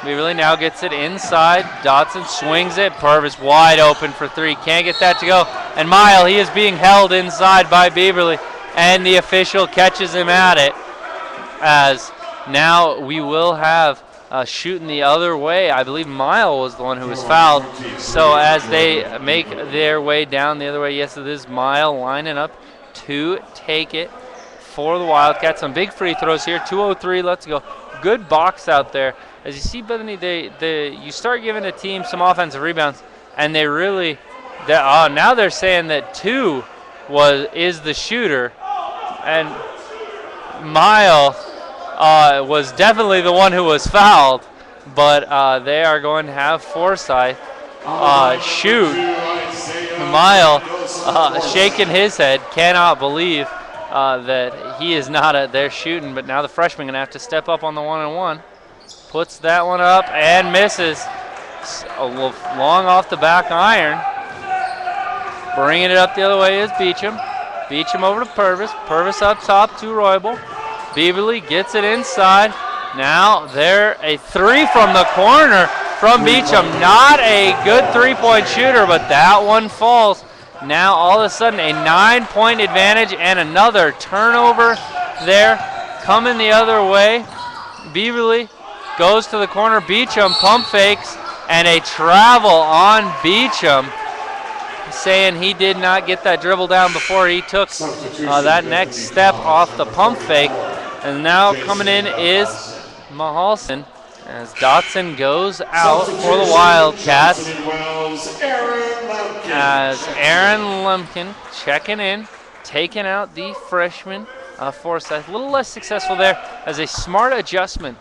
Beaverly now gets it inside. Dotson swings it. Purvis wide open for 3. Can't get that to go. And Mile, he is being held inside by Beaverly, and the official catches him at it. As now we will have shooting the other way. I believe Mile was the one who was fouled. So as they make their way down the other way, yes, it is Mile lining up to take it for the Wildcats. Some big free throws here. 2:03 left to go. Good box out there. As you see, Bethany, you start giving a team some offensive rebounds, and they really, now they're saying that 2 is the shooter, and Mile was definitely the one who was fouled, but they are going to have Forsyth shoot. Mile shaking his head, cannot believe that he is not there shooting, but now the freshman going to have to step up on the 1-on-1. Puts that one up and misses. Long off the back iron. Bringing it up the other way is Beecham. Beecham over to Purvis. Purvis up top to Roybal. Beaverly gets it inside. Now there a three from the corner from Beecham. Not a good three-point shooter, but that one falls. Now all of a sudden a 9-point advantage and another turnover there coming the other way. Beaverly goes to the corner. Beecham pump fakes and a travel on Beecham, saying he did not get that dribble down before he took that next step off the pump fake. And now coming in is Mahalson as Dotson goes out for the Wildcats. As Aaron Lumpkin checking in, taking out the freshman Forsyth. A little less successful there as a smart adjustment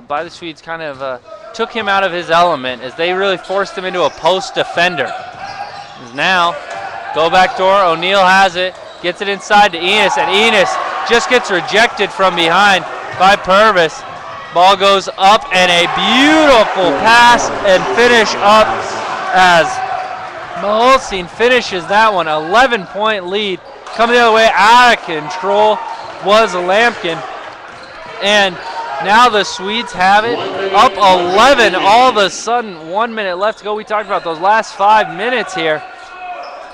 by the Swedes kind of took him out of his element as they really forced him into a post defender. Now, go back door, O'Neal has it, gets it inside to Enos, and Enos just gets rejected from behind by Purvis. Ball goes up and a beautiful pass and finish up as Maholstein finishes that one. 11-point lead. Coming the other way, out of control was Lampkin. And now the Swedes have it up 11. All of a sudden, 1 minute left to go. We talked about those last 5 minutes here.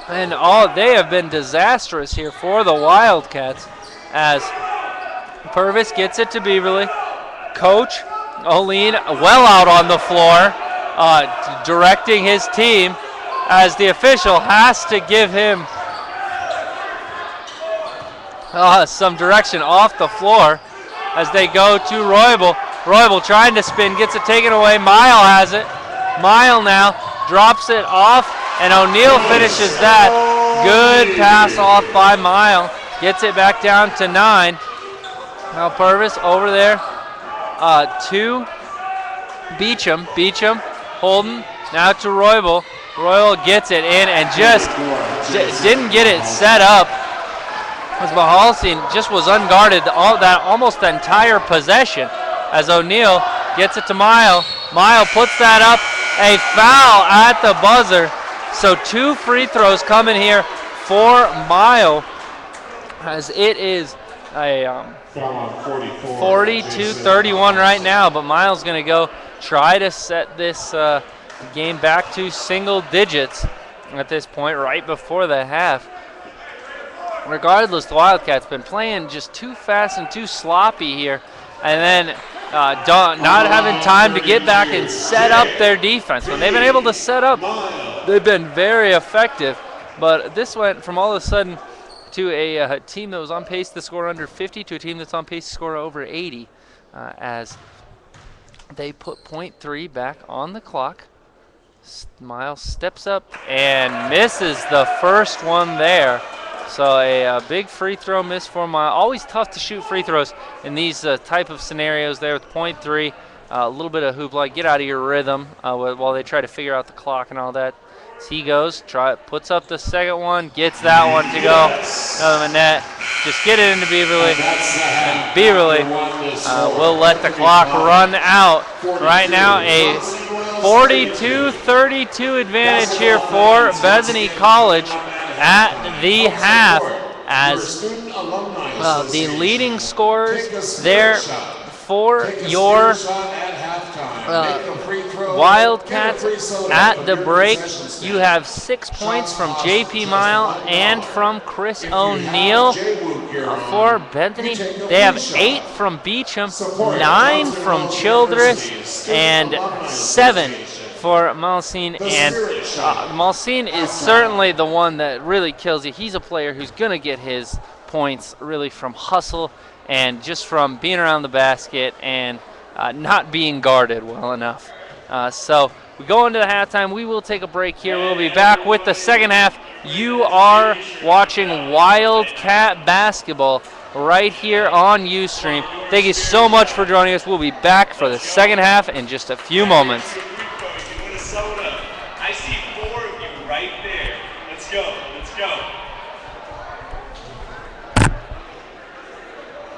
And they have been disastrous here for the Wildcats as Purvis gets it to Beaverly. Coach O'Lean well out on the floor, directing his team as the official has to give him some direction off the floor as they go to Roybal. Roybal trying to spin, gets it taken away. Mile has it. Mile now drops it off, and O'Neal finishes that. Good pass off by Mile. Gets it back down to 9. Now Purvis over there to Beecham. Beecham holding now to Roybal. Roybal gets it in and just didn't get it set up. As Mahalstein just was unguarded almost the entire possession as O'Neal gets it to Mile. Mile puts that up. A foul at the buzzer. So 2 free throws coming here for Mile as it is a 42-31 right now, but Miles going to go try to set this game back to single digits at this point right before the half. Regardless, the Wildcats been playing just too fast and too sloppy here, and then not having time to get back and set up their defense. When they've been able to set up, they've been very effective, but this went from all of a sudden to a team that was on pace to score under 50 to a team that's on pace to score over 80 as they put .3 back on the clock. Miles steps up and misses the first one there. So a big free throw miss for Miles. Always tough to shoot free throws in these type of scenarios there with .3. A little bit of hoopla, get out of your rhythm while they try to figure out the clock and all that. So he goes, puts up the second one, gets that one to go. Another net. Just get it into Beaverly. And Beaverly will let the clock run out. Right now, a 42-32 advantage here for Bethany College at the half as the leading scorers there for your Wildcats at the break. You have 6 points from J.P. Mile and from Chris O'Neal for Bethany. They have 8 from Beecham, 9 from Childress, and 7 for Malsine. And Malsine is certainly the one that really kills you. He's a player who's going to get his points really from hustle and just from being around the basket and not being guarded well enough. So we go into the halftime. We will take a break here. We'll be back with the second half. You are watching Wildcat basketball right here on Ustream. Thank you so much for joining us. We'll be back for the second half in just a few moments. Minnesota. I see 4 of you right there. Let's go. Let's go.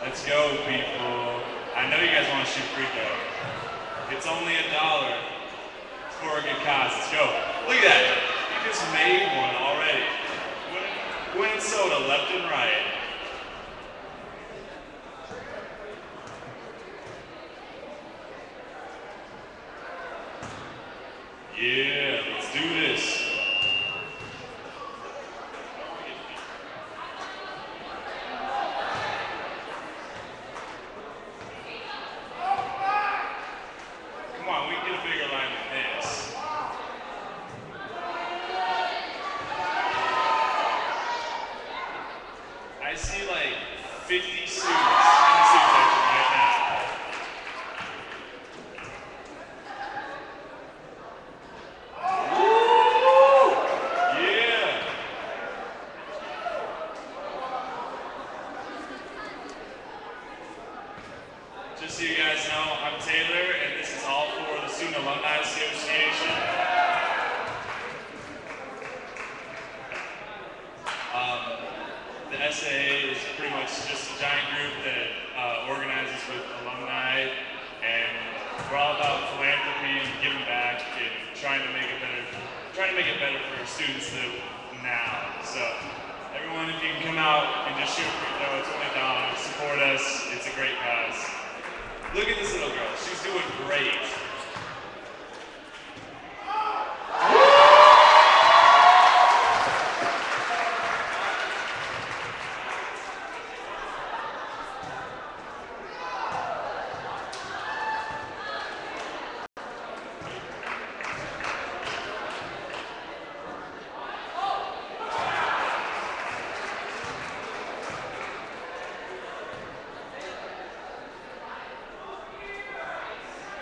Let's go, people. I know you guys want to shoot free throw. It's only $1 for a good cause. Let's go. Look at that. You just made one already. Win soda left and right. Yeah, let's do this. Come on, we can get a bigger line than this. I see like 50 students in the student section right now. Yeah. Just so you guys know, I'm Taylor, and this is all for the Student Alumni Association. The SAA is pretty much just a giant group that organizes with alumni, and we're all about philanthropy and giving back and trying to make it better for students now. So everyone, if you can come out and just shoot a free throw, it's only $1. Support us. It's a great cause. Look at this little girl. She's doing great.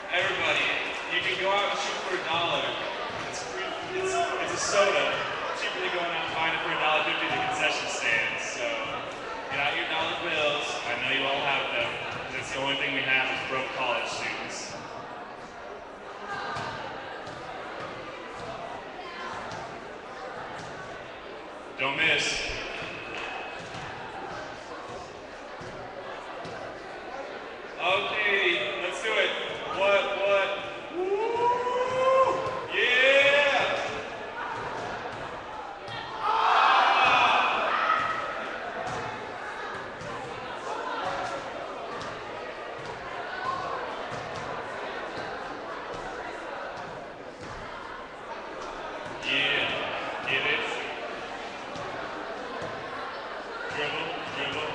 Everybody, you can go out and shoot for $1. It's free. It's a soda. Cheaper than going out and buying it for $1.50 at the concession stand. So get out your dollar bills. I know you all have them. That's the only thing we have is broke college students. Don't miss. Okay, let's do it. What? Woo! Yeah! Yeah, get it. Dribble.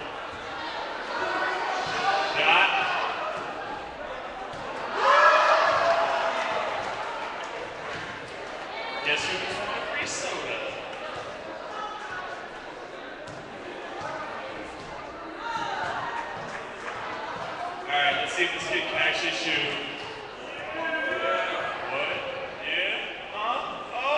Dot. Guess who just won a free soda? Alright, let's see if this kid can actually shoot. What? Yeah? Woo!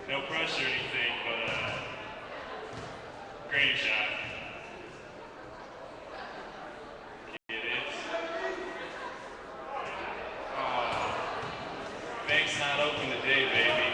No pressure or anything, but great shot. Get it? Oh, bank's not open today, baby.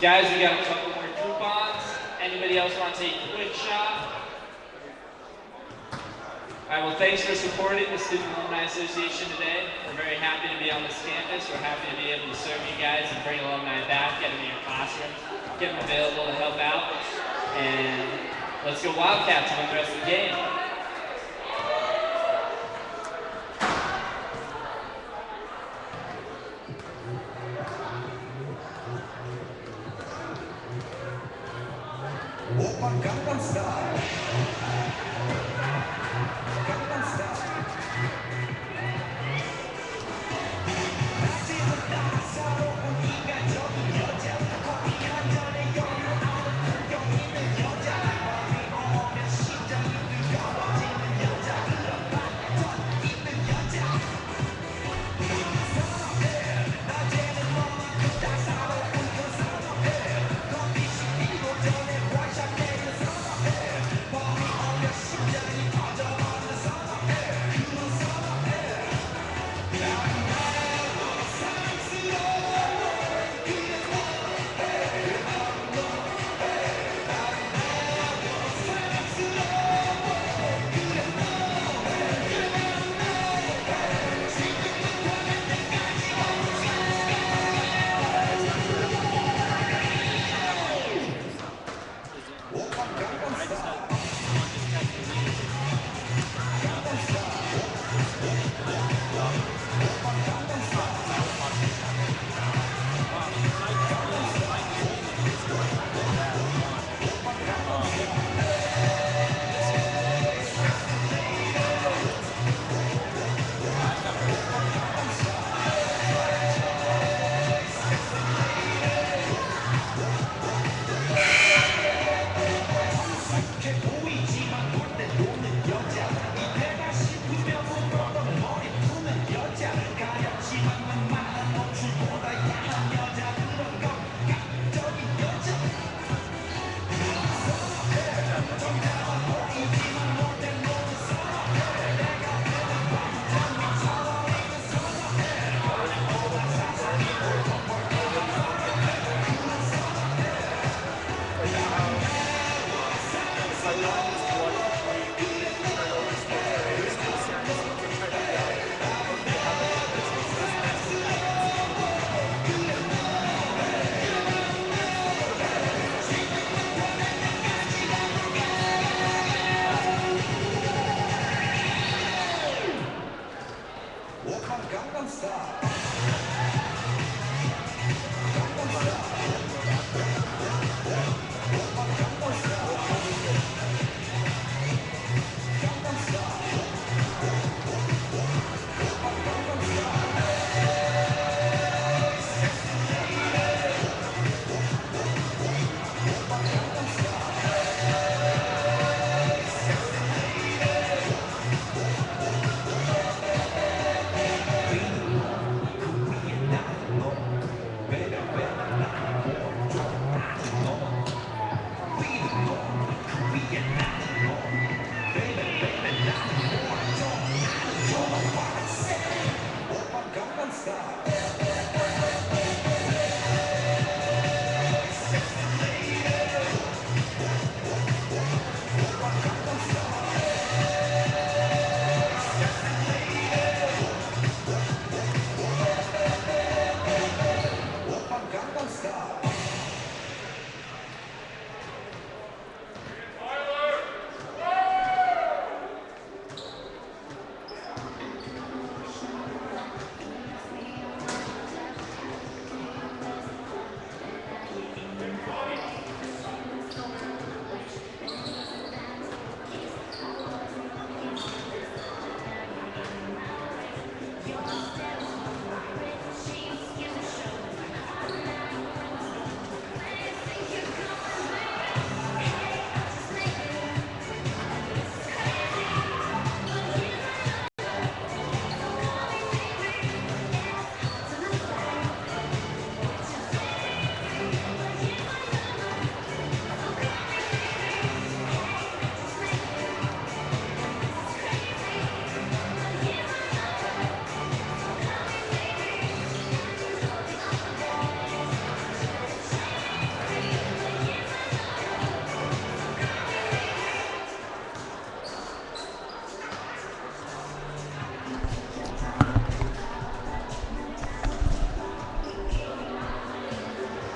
Guys, we got a couple more coupons. Anybody else want to take a quick shot? All right, well, thanks for supporting the Student Alumni Association today. We're very happy to be on this campus. We're happy to be able to serve you guys and bring alumni back, get them in your classrooms, get them available to help out. And let's go Wildcats and win the rest of the game. Gangnam Style. Gangnam Style.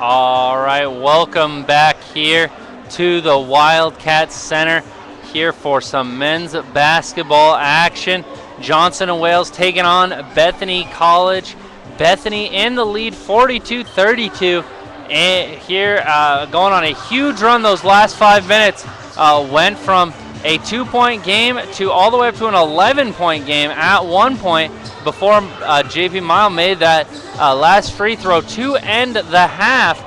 All right, welcome back here to the Wildcat Center here for some men's basketball action. Johnson and Wales taking on Bethany College. Bethany in the lead 42-32. And here going on a huge run those last 5 minutes. Went from a 2-point game to all the way up to an 11-point game at one point before JP Mile made that last free throw to end the half.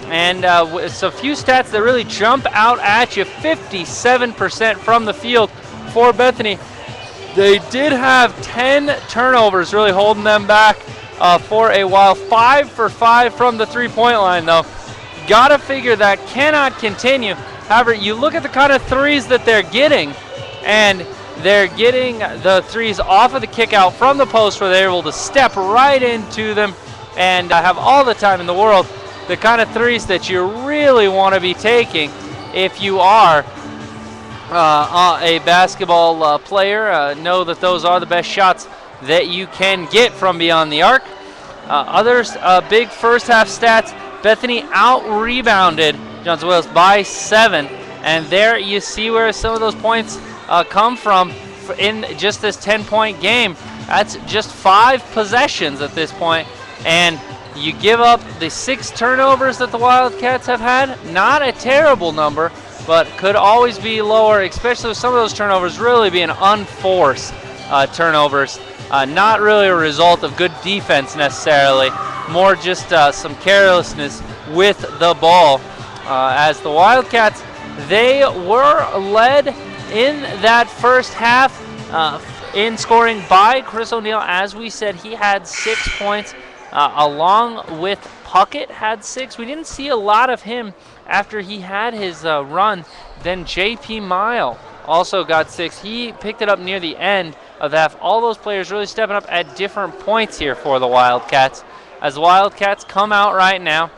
And it's a few stats that really jump out at you. 57% from the field for Bethany. They did have 10 turnovers, really holding them back for a while. 5 for 5 from the three-point line, though. Gotta figure that cannot continue. However, you look at the kind of threes that they're getting, and they're getting the threes off of the kick out from the post where they're able to step right into them and have all the time in the world. The kind of threes that you really want to be taking if you are a basketball player. Know that those are the best shots that you can get from beyond the arc. Others, big first half stats. Bethany out-rebounded Johnson Wales by 7. And there you see where some of those points come from in just this 10-point game. That's just 5 possessions at this point. And you give up the 6 turnovers that the Wildcats have had. Not a terrible number, but could always be lower, especially with some of those turnovers really being unforced turnovers. Not really a result of good defense necessarily, more just some carelessness with the ball. As the Wildcats, they were led in that first half in scoring by Chris O'Neill. As we said, he had 6 points. Along with Puckett had 6. We didn't see a lot of him after he had his run. Then JP Mile also got 6. He picked it up near the end of the half. All those players really stepping up at different points here for the Wildcats. As the Wildcats come out right now,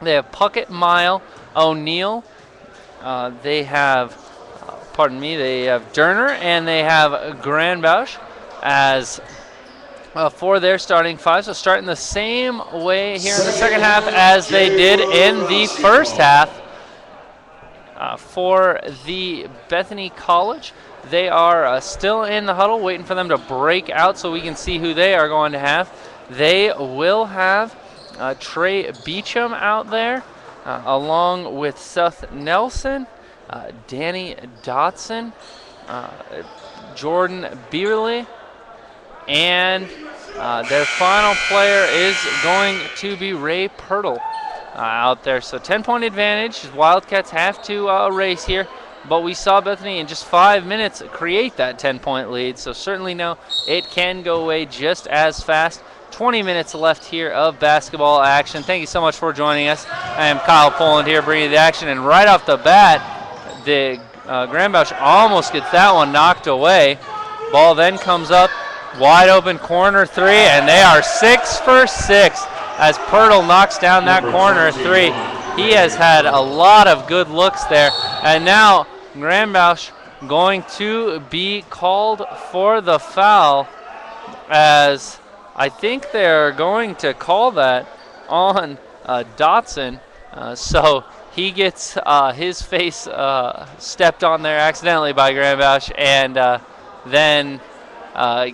they have Puckett, Mile, O'Neill. They have, they have Durner, and they have Granbausch as for their starting 5. So starting the same way here in the second half as they did in the first half. For the Bethany College, they are still in the huddle waiting for them to break out so we can see who they are going to have. They will have Trey Beecham out there along with Seth Nelson, Danny Dotson, Jordan Beerley, and their final player is going to be Ray Pirtle out there. So 10-point advantage. Wildcats have to race here, but we saw Bethany in just 5 minutes create that 10-point lead, so certainly know it can go away just as fast. 20 minutes left here of basketball action. Thank you so much for joining us. I am Kyle Poland here bringing you the action, and right off the bat, the Granbausch almost gets that one knocked away. Ball then comes up. Wide open corner 3, and they are 6 for 6 as Pirtle knocks down that corner 3. He has had a lot of good looks there. And now Granbausch going to be called for the foul, as I think they're going to call that on Dotson. So he gets his face stepped on there accidentally by Granbausch, and then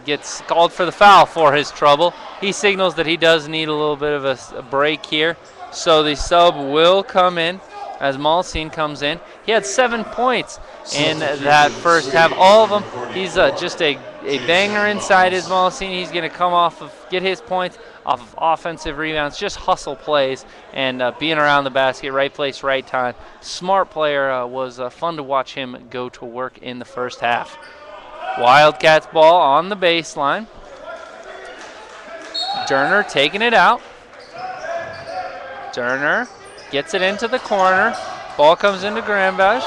gets called for the foul for his trouble. He signals that he does need a little bit of a break here. So the sub will come in as Malsine comes in. He had 7 points in that first half. All of them, he's just a banger inside his Malsine. He's going to come off of, get his points off of offensive rebounds, just hustle plays and being around the basket, right place, right time. Smart player. Was fun to watch him go to work in the first half. Wildcats ball on the baseline. Durner taking it out. Durner gets it into the corner. Ball comes into Granbausch.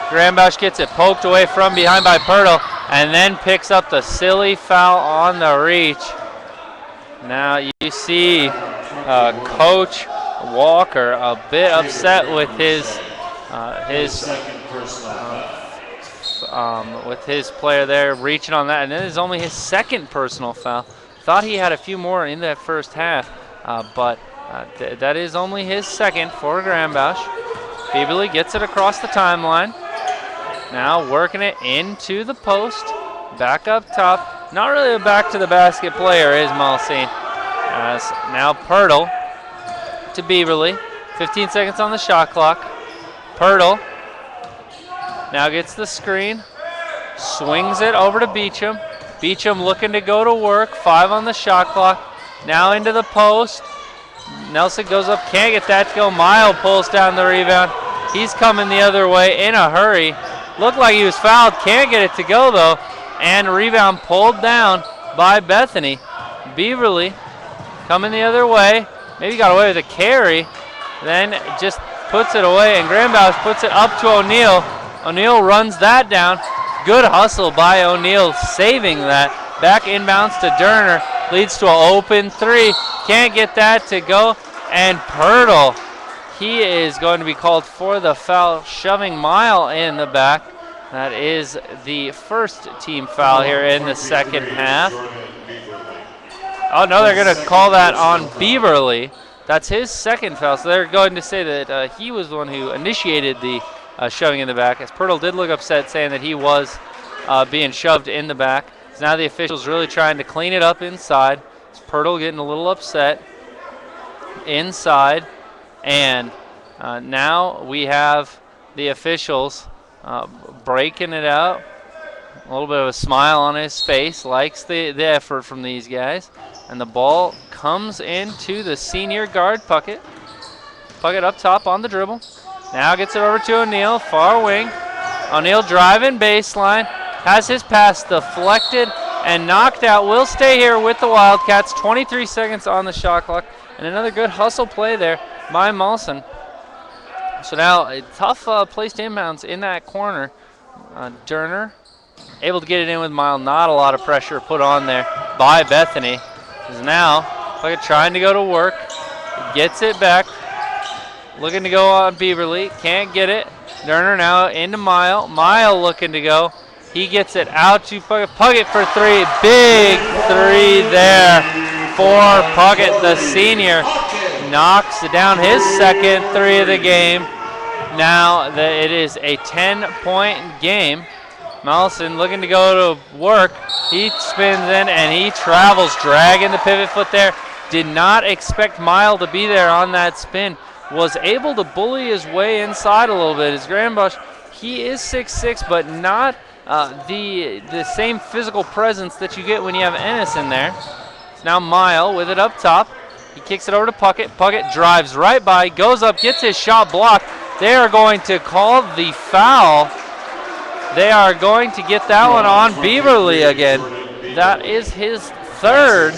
Granbausch gets it poked away from behind by Pirtle, and then picks up the silly foul on the reach. Now you see Coach Walker a bit upset with with his player there reaching on that, and then it's only his second personal foul. Thought he had a few more in that first half, but That is only his second for Grambausch. Bieberly gets it across the timeline. Now working it into the post. Back up top. Not really a back to the basket player is Malsine. As now Pirtle to Bieberly. 15 seconds on the shot clock. Pirtle now gets the screen. Swings it over to Beecham. Beecham looking to go to work. 5 on the shot clock. Now into the post. Nelson goes up, can't get that to go. Mile pulls down the rebound. He's coming the other way in a hurry. Looked like he was fouled, can't get it to go though. And rebound pulled down by Bethany. Bieberly coming the other way. Maybe got away with a carry. Then just puts it away, and Grambausch puts it up to O'Neal. O'Neal runs that down. Good hustle by O'Neal, saving that. Back inbounds to Durner. Leads to an open 3. Can't get that to go. And Pirtle, he is going to be called for the foul, shoving Mile in the back. That is the first team foul here in the second half. Oh, no, they're going to call that on Bieberly. That's his second foul, so they're going to say that he was the one who initiated the shoving in the back, as Pirtle did look upset, saying that he was being shoved in the back. So now the officials really trying to clean it up inside. It's Pirtle getting a little upset inside, and now we have the officials breaking it out. A little bit of a smile on his face, likes the effort from these guys. And the ball comes into the senior guard, Puckett. Puckett up top on the dribble. Now gets it over to O'Neal, far wing. O'Neal driving baseline, has his pass deflected and knocked out. Will stay here with the Wildcats. 23 seconds on the shot clock. And another good hustle play there by Malson. So now a tough placed inbounds in that corner. Durner able to get it in with Mile. Not a lot of pressure put on there by Bethany. Is now Puckett trying to go to work. Gets it back. Looking to go on Bieberly. Can't get it. Durner now into Mile. Mile looking to go. He gets it out to Puckett. Puckett for 3. Big 3 there for Puckett, the senior. Knocks down his second 3 of the game. Now it is a 10-point game. Malson looking to go to work. He spins in and he travels, dragging the pivot foot there. Did not expect Mile to be there on that spin. Was able to bully his way inside a little bit. As Grambausch, he is 6'6", but not the same physical presence that you get when you have Ennis in there. It's now Mile with it up top. He kicks it over to Puckett. Puckett drives right by, goes up, gets his shot blocked. They are going to call the foul. They are going to get that one on Bieberly again. That is his third.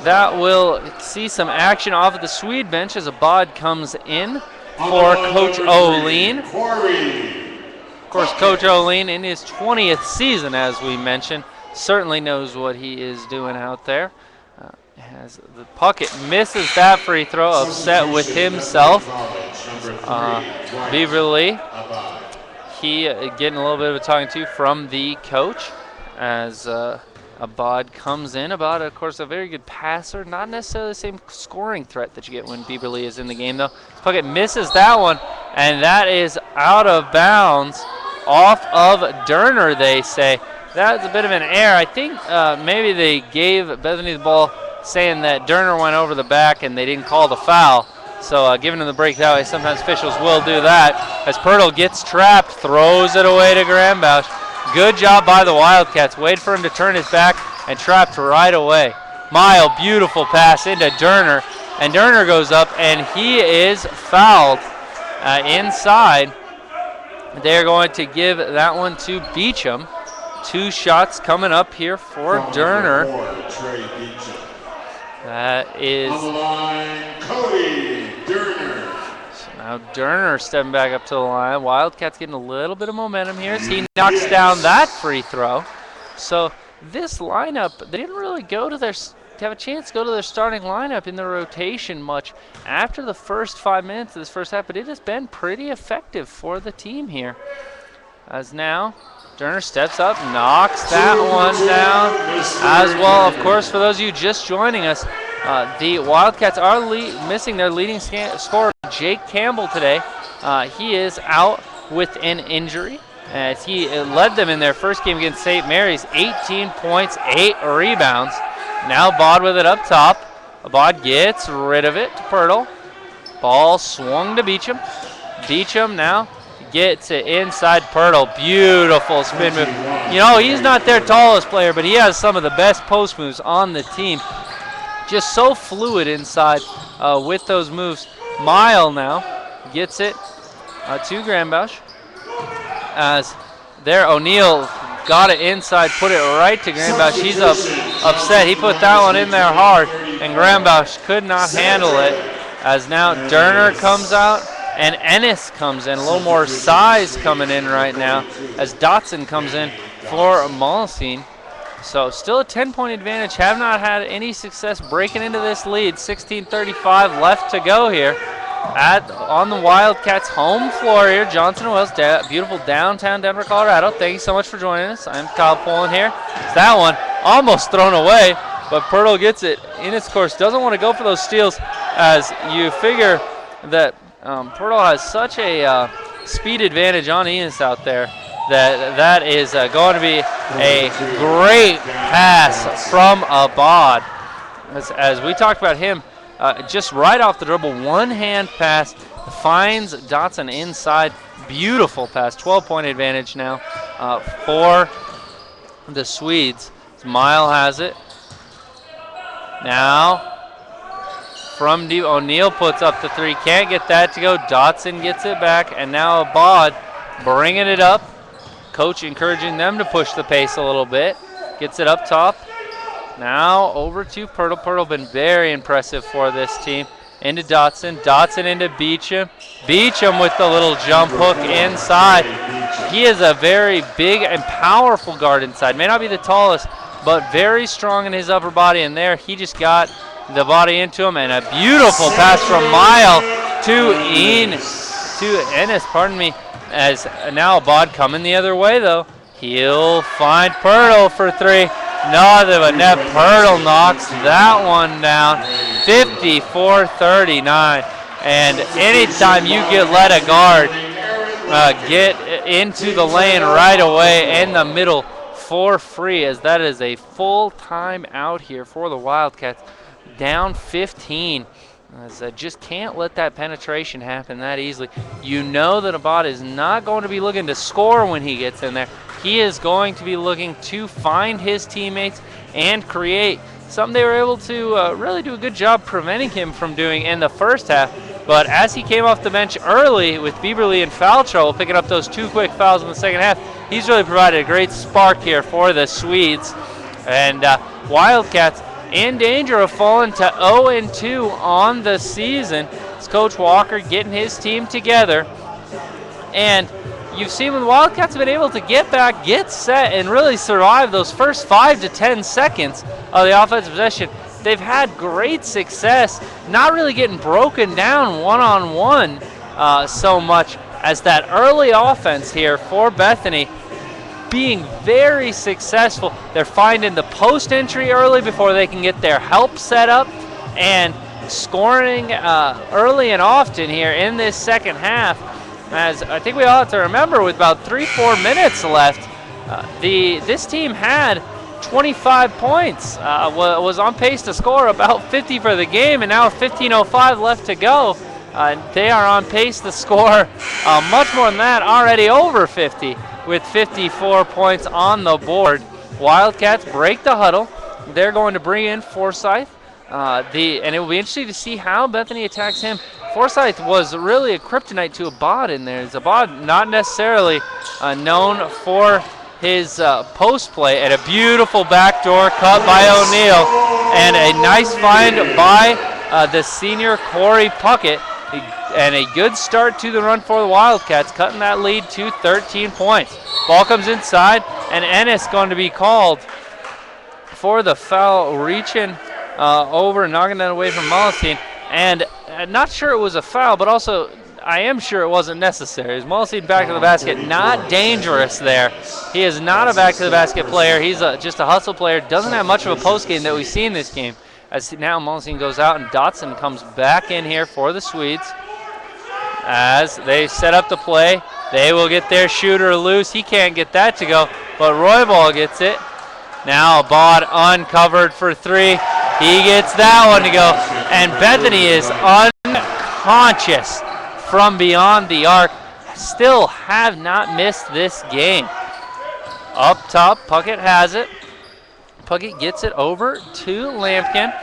That will see some action off of the Swede bench as Abad comes in for Coach O'Lean. Of course, Coach O'Lean in his 20th season, as we mentioned, certainly knows what he is doing out there. As the Puckett misses that free throw, upset with himself. Bieberly, he getting a little bit of a talking to from the coach as Abad comes in. Abad, of course, a very good passer, not necessarily the same scoring threat that you get when Bieberly is in the game, though. Puckett misses that one, and that is out of bounds off of Durner, they say. That's a bit of an error. I think maybe they gave Bethany the ball saying that Durner went over the back and they didn't call the foul. So giving him the break that way, sometimes officials will do that. As Pirtle gets trapped, throws it away to Grambausch. Good job by the Wildcats. Wait for him to turn his back and trapped right away. Mile, beautiful pass into Durner. And Durner goes up and he is fouled inside. They're going to give that one to Beecham. 2 shots coming up here for Durner. That is on the line, Cody Durner. So now Durner stepping back up to the line. Wildcats getting a little bit of momentum here as he knocks down that free throw. So this lineup, they didn't really go to have a chance to go to their starting lineup in the rotation much after the first 5 minutes of this first half, but it has been pretty effective for the team here. As now Durner steps up, knocks that one down as well. Of course, for those of you just joining us, The Wildcats are missing their leading scorer, Jake Campbell, today. He is out with an injury, as he led them in their first game against St. Mary's, 18 points, 8 rebounds. Now Bod with it up top. Bod gets rid of it to Pirtle. Ball swung to Beecham. Beecham now gets it inside Pirtle. Beautiful spin move. You know, he's not their tallest player, but he has some of the best post moves on the team. Just so fluid inside with those moves. Mile now gets it to Granbausch. As there, O'Neal got it inside, put it right to Granbausch. He's upset. He put that one in there hard, and Granbausch could not handle it. As now Derner comes out and Ennis comes in. A little more size coming in right now as Dotson comes in for Molesine. So still a 10-point advantage. Have not had any success breaking into this lead. 16:35 left to go here on the Wildcats' home floor here. Johnson & Wales, beautiful downtown Denver, Colorado. Thank you so much for joining us. I'm Kyle Poland here. That one almost thrown away, but Pirtle gets it in its course. Doesn't want to go for those steals, as you figure that Pirtle has such a speed advantage on Enos out there. That is going to be a great pass from Abad. As we talked about him, just right off the dribble, one-hand pass, finds Dotson inside. Beautiful pass, 12-point advantage now for the Swedes. Mile has it. Now from deep, O'Neal puts up the three. Can't get that to go. Dotson gets it back, and now Abad bringing it up. Coach encouraging them to push the pace a little bit. Gets it up top. Now over to Pirtle. Pirtle been very impressive for this team. Into Dotson. Dotson into Beecham. Beecham with the little jump hook inside. He is a very big and powerful guard inside. May not be the tallest, but very strong in his upper body. And there he just got the body into him. And a beautiful pass from Mile to Ennis, pardon me. As now Abad coming the other way, though. He'll find Pirtle for three. Nothing but net. Pirtle knocks that one down. 54-39. And anytime you let a guard get into the lane right away in the middle for free, as that is a full time out here for the Wildcats. Down 15. As just can't let that penetration happen that easily. You know that Abad is not going to be looking to score when he gets in there. He is going to be looking to find his teammates and create something they were able to really do a good job preventing him from doing in the first half. But as he came off the bench early with Bieberly in foul trouble, picking up those 2 quick fouls in the second half, he's really provided a great spark here for the Swedes. And Wildcats in danger of falling to 0-2 on the season. It's Coach Walker getting his team together. And you've seen when the Wildcats have been able to get back, get set, and really survive those first 5 to 10 seconds of the offensive possession. They've had great success, not really getting broken down one-on-one so much, as that early offense here for Bethany being very successful. They're finding the post entry early before they can get their help set up, and scoring early and often here in this second half. As I think we all have to remember, with about 3-4 minutes left, this team had 25 points, was on pace to score about 50 for the game, and now 15:05 left to go. They are on pace to score much more than that, already over 50, with 54 points on the board. Wildcats break the huddle. They're going to bring in Forsyth. And it will be interesting to see how Bethany attacks him. Forsyth was really a kryptonite to Abad in there. Abad not necessarily known for his post play, and a beautiful backdoor cut by O'Neal, and a nice find by the senior Corey Puckett, and a good start to the run for the Wildcats, cutting that lead to 13 points. Ball comes inside, and Ennis going to be called for the foul, reaching over, knocking that away from Molesine. And not sure it was a foul, but also I am sure it wasn't necessary. As Molesine back to the basket, not dangerous there. He is not a back to the basket player. He's just a hustle player. Doesn't have much of a post game that we've seen this game. as now Molesine goes out and Dotson comes back in here for the Swedes. As they set up the play, they will get their shooter loose. He can't get that to go, but Roybal gets it. Now Abad uncovered for three. He gets that one to go, and Bethany is unconscious from beyond the arc. Still have not missed this game. Up top, Puckett has it. Puckett gets it over to Lampkin.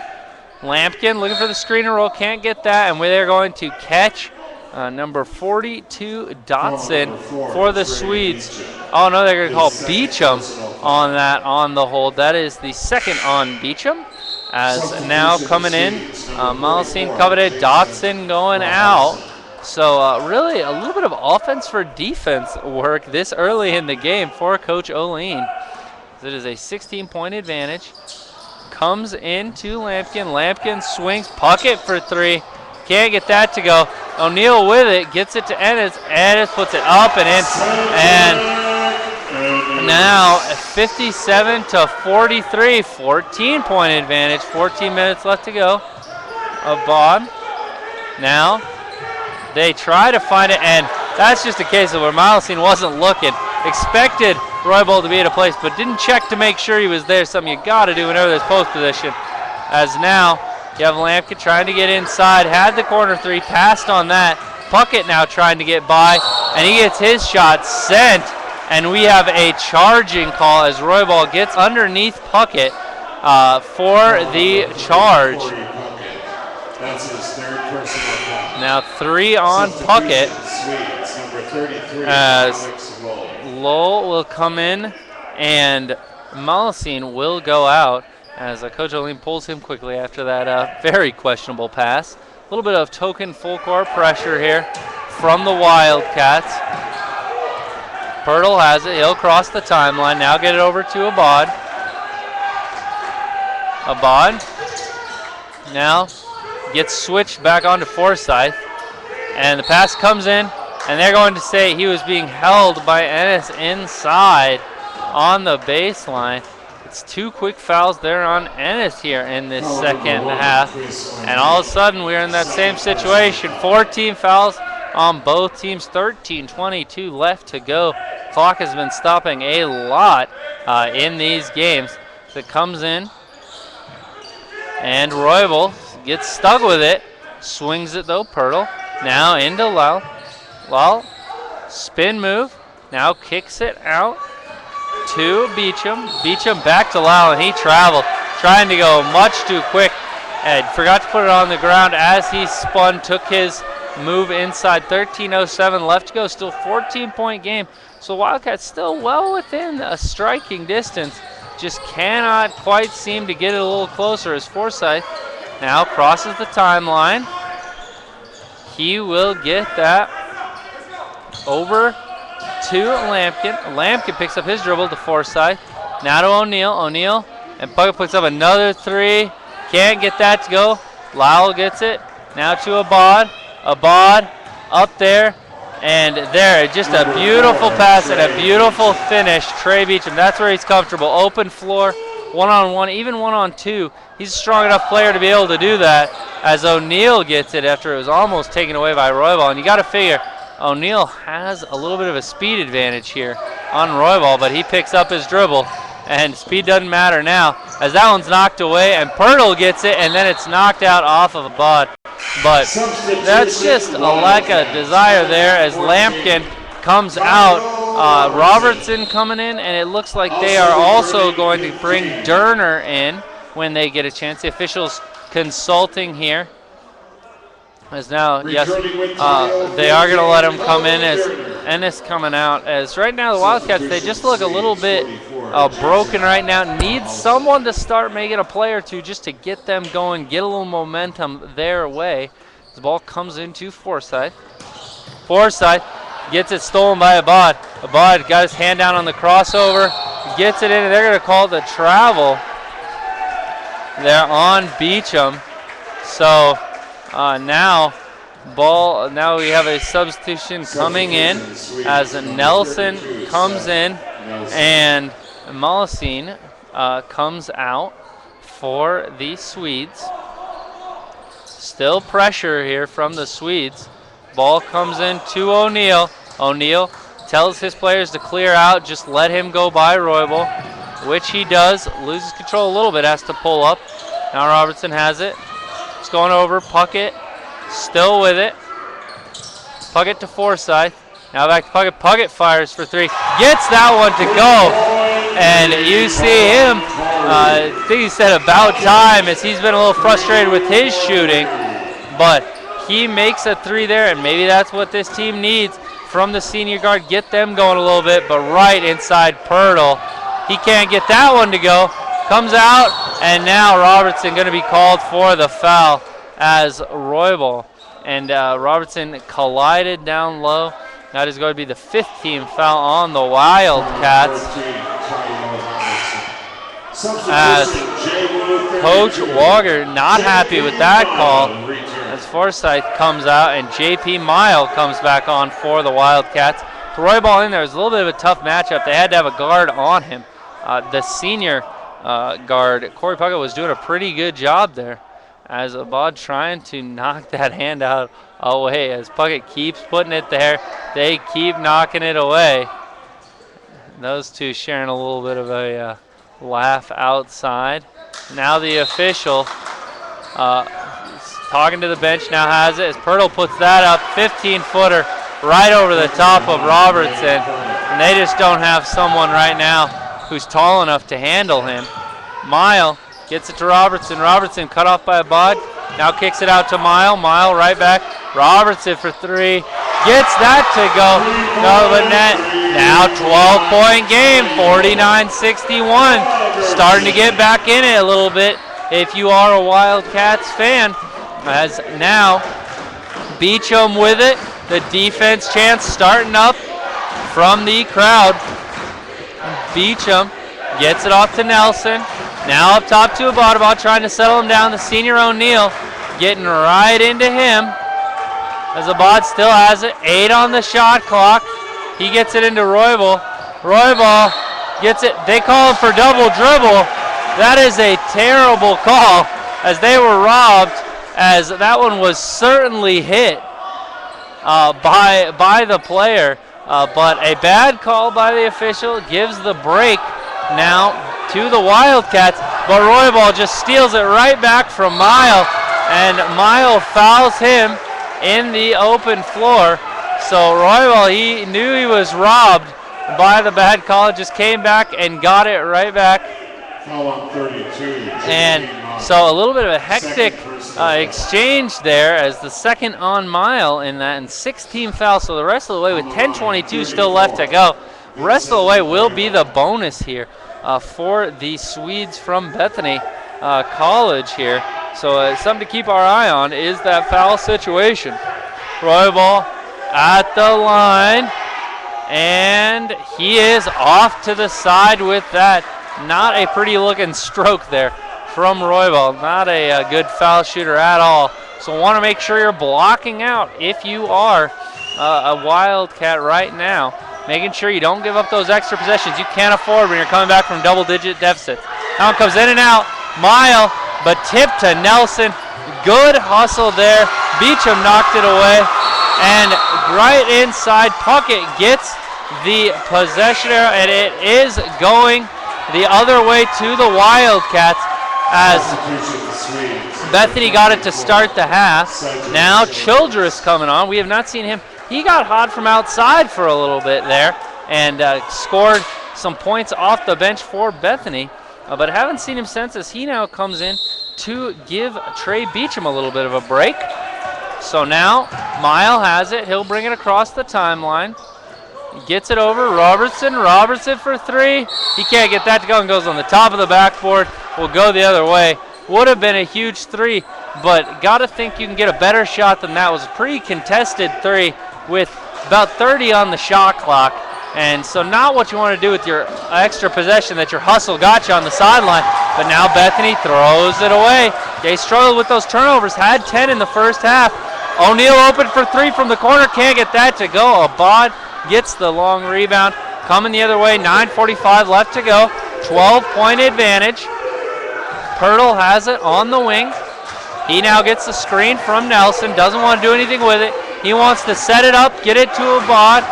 Lampkin looking for the screener roll, can't get that, and they're going to catch number 42, Dotson, for the Swedes. Oh no, they're going to call Beecham on that on the hold. That is the second on Beecham. As now coming in, Molesine coveted, Dotson going out. So really a little bit of offense for defense work this early in the game for Coach Oline. It is a 16-point advantage. Comes into Lampkin. Lampkin swings, Puckett for three. Can't get that to go. O'Neal with it, gets it to Ennis. Ennis puts it up and in. And now 57 to 43, 14-point advantage. 14 minutes left to go. Abad. Now they try to find it, and that's just a case of where Molesine wasn't looking. Expected Roybal to be at a place, but didn't check to make sure he was there. Something you got to do whenever there's post position. As now you have Lampkin trying to get inside, had the corner three, passed on that. Puckett now trying to get by, and he gets his shot sent, and we have a charging call as Roybal gets underneath Puckett for the charge. That's his third personal foul. Now 3 on Puckett. Swedes, number 33, As Alex Lowell. Lowell will come in, and Molesine will go out as Coach Oline pulls him quickly after that very questionable pass. A little bit of token full court pressure here from the Wildcats. Pirtle has it. He'll cross the timeline. Now get it over to Abad. Abad now gets switched back onto Forsyth. And the pass comes in, and they're going to say he was being held by Ennis inside on the baseline. It's 2 quick fouls there on Ennis here in this second half. And all of a sudden, we're in that same situation. 14 fouls on both teams, 13:22 left to go. Clock has been stopping a lot in these games. So it comes in, and Roybal gets stuck with it. Swings it though, Pirtle. Now into Lowell. Lowell, spin move. Now kicks it out to Beecham. Beecham back to Lowell, and he traveled, trying to go much too quick. And forgot to put it on the ground as he spun, took his move inside. 13:07 left to go, still 14-point game. So Wildcats still well within a striking distance. Just cannot quite seem to get it a little closer as Forsyth now crosses the timeline. He will get that over to Lampkin. Lampkin picks up his dribble to Forsyth. Now to O'Neal. O'Neal, and Puckett puts up another three. Can't get that to go. Lowell gets it. Now to Abad. Abad up there. And there, just a beautiful pass and a beautiful finish. Trey Beecham, that's where he's comfortable. Open floor, one-on-one, even one-on-two. He's a strong enough player to be able to do that as O'Neal gets it after it was almost taken away by Roybal. And you got to figure O'Neal has a little bit of a speed advantage here on Roybal, but he picks up his dribble, and speed doesn't matter now as that one's knocked away, and Pirtle gets it, and then it's knocked out off of Abad. But that's just a lack of desire there as Lampkin comes out. Robertson coming in, and it looks like they are also going to bring Derner in when they get a chance. The officials consulting here. As now, yes, they are going to let him come in as Ennis coming out. As right now the Wildcats, they just look a little bit broken right now. Need someone to start making a play or two just to get them going, get a little momentum their way. The ball comes into Forsyth. Forsyth gets it stolen by Abad. Abad got his hand down on the crossover, gets it in, and they're going to call the travel there on Beecham. So now we have a substitution coming in as Nelson comes in and Molesine comes out for the Swedes. Still pressure here from the Swedes. Ball comes in to O'Neill. O'Neill tells his players to clear out, just let him go by Roybal, which he does. Loses control a little bit, has to pull up. Now Robertson has it. It's going over, Puckett still with it. Puckett to Forsyth. Now back to Puckett. Puckett fires for three. Gets that one to go. And you see him, I think he said about time, as he's been a little frustrated with his shooting. But he makes a three there, and maybe that's what this team needs from the senior guard. Get them going a little bit, but right inside Pirtle. He can't get that one to go. Comes out, and now Robertson going to be called for the foul as Roybal. And Robertson collided down low. That is going to be the 5th team foul on the Wildcats. As Coach Walker not happy with that call, as Forsyth comes out and J.P. Mile comes back on for the Wildcats. Roybal in there was a little bit of a tough matchup. They had to have a guard on him. The senior guard, Corey Puckett, was doing a pretty good job there, as Abad trying to knock that hand out away. As Puckett keeps putting it there, they keep knocking it away. Those two sharing a little bit of a laugh outside. Now the official talking to the bench, now has it as Pirtle puts that up, 15-footer right over the top of Robertson. And they just don't have someone right now who's tall enough to handle him. Mile gets it to Robertson. Robertson cut off by Abad. Now kicks it out to Mile. Mile right back. Robertson for three. Gets that to go. No, but net. Now 12-point game, 49-61. Starting to get back in it a little bit if you are a Wildcats fan. As now Beecham with it. The defense chance starting up from the crowd. Beecham gets it off to Nelson. Now up top to Abad, trying to settle him down. The senior O'Neill getting right into him. As Abad still has it. 8 on the shot clock. He gets it into Roybal. Roybal gets it. They call him for double dribble. That is a terrible call, as they were robbed, as that one was certainly hit by the player. But a bad call by the official gives the break now to the Wildcats. But Roybal just steals it right back from Mile, and Mile fouls him in the open floor. So Roybal, he knew he was robbed by the bad call, just came back and got it right back. Foul on 32. And so a little bit of a hectic exchange there, as the second on Mile in that, and 6-team foul. So the rest of the way, with 10:22 still left to go, the rest of the way will be the bonus here for the Swedes from Bethany College here. So something to keep our eye on is that foul situation. Roybal at the line, and he is off to the side with that. Not a pretty looking stroke there from Roybal. Not a good foul shooter at all. So want to make sure you're blocking out if you are a Wildcat right now. Making sure you don't give up those extra possessions you can't afford when you're coming back from double-digit deficits. Now it comes in and out. Mile, but tip to Nelson. Good hustle there. Beecham knocked it away. And right inside, Puckett gets the possession, and it is going the other way to the Wildcats, as Bethany got it to start the half. Now Childress coming on. We have not seen him. He got hot from outside for a little bit there and scored some points off the bench for Bethany, but haven't seen him since, as he now comes in to give Trey Beecham a little bit of a break. So now Mile has it. He'll bring it across the timeline. Gets it over Robertson. Robertson for three. He can't get that to go, and goes on the top of the backboard. Will go the other way. Would have been a huge three, but got to think you can get a better shot than that. It was a pretty contested three with about 30 on the shot clock. And so not what you want to do with your extra possession that your hustle got you on the sideline. But now Bethany throws it away. They struggled with those turnovers. Had 10 in the first half. O'Neill open for three from the corner. Can't get that to go. Abad gets the long rebound. Coming the other way. 9:45 left to go. 12-point advantage Pirtle has it on the wing. He now gets the screen from Nelson. Doesn't want to do anything with it. He wants to set it up, get it to Abad.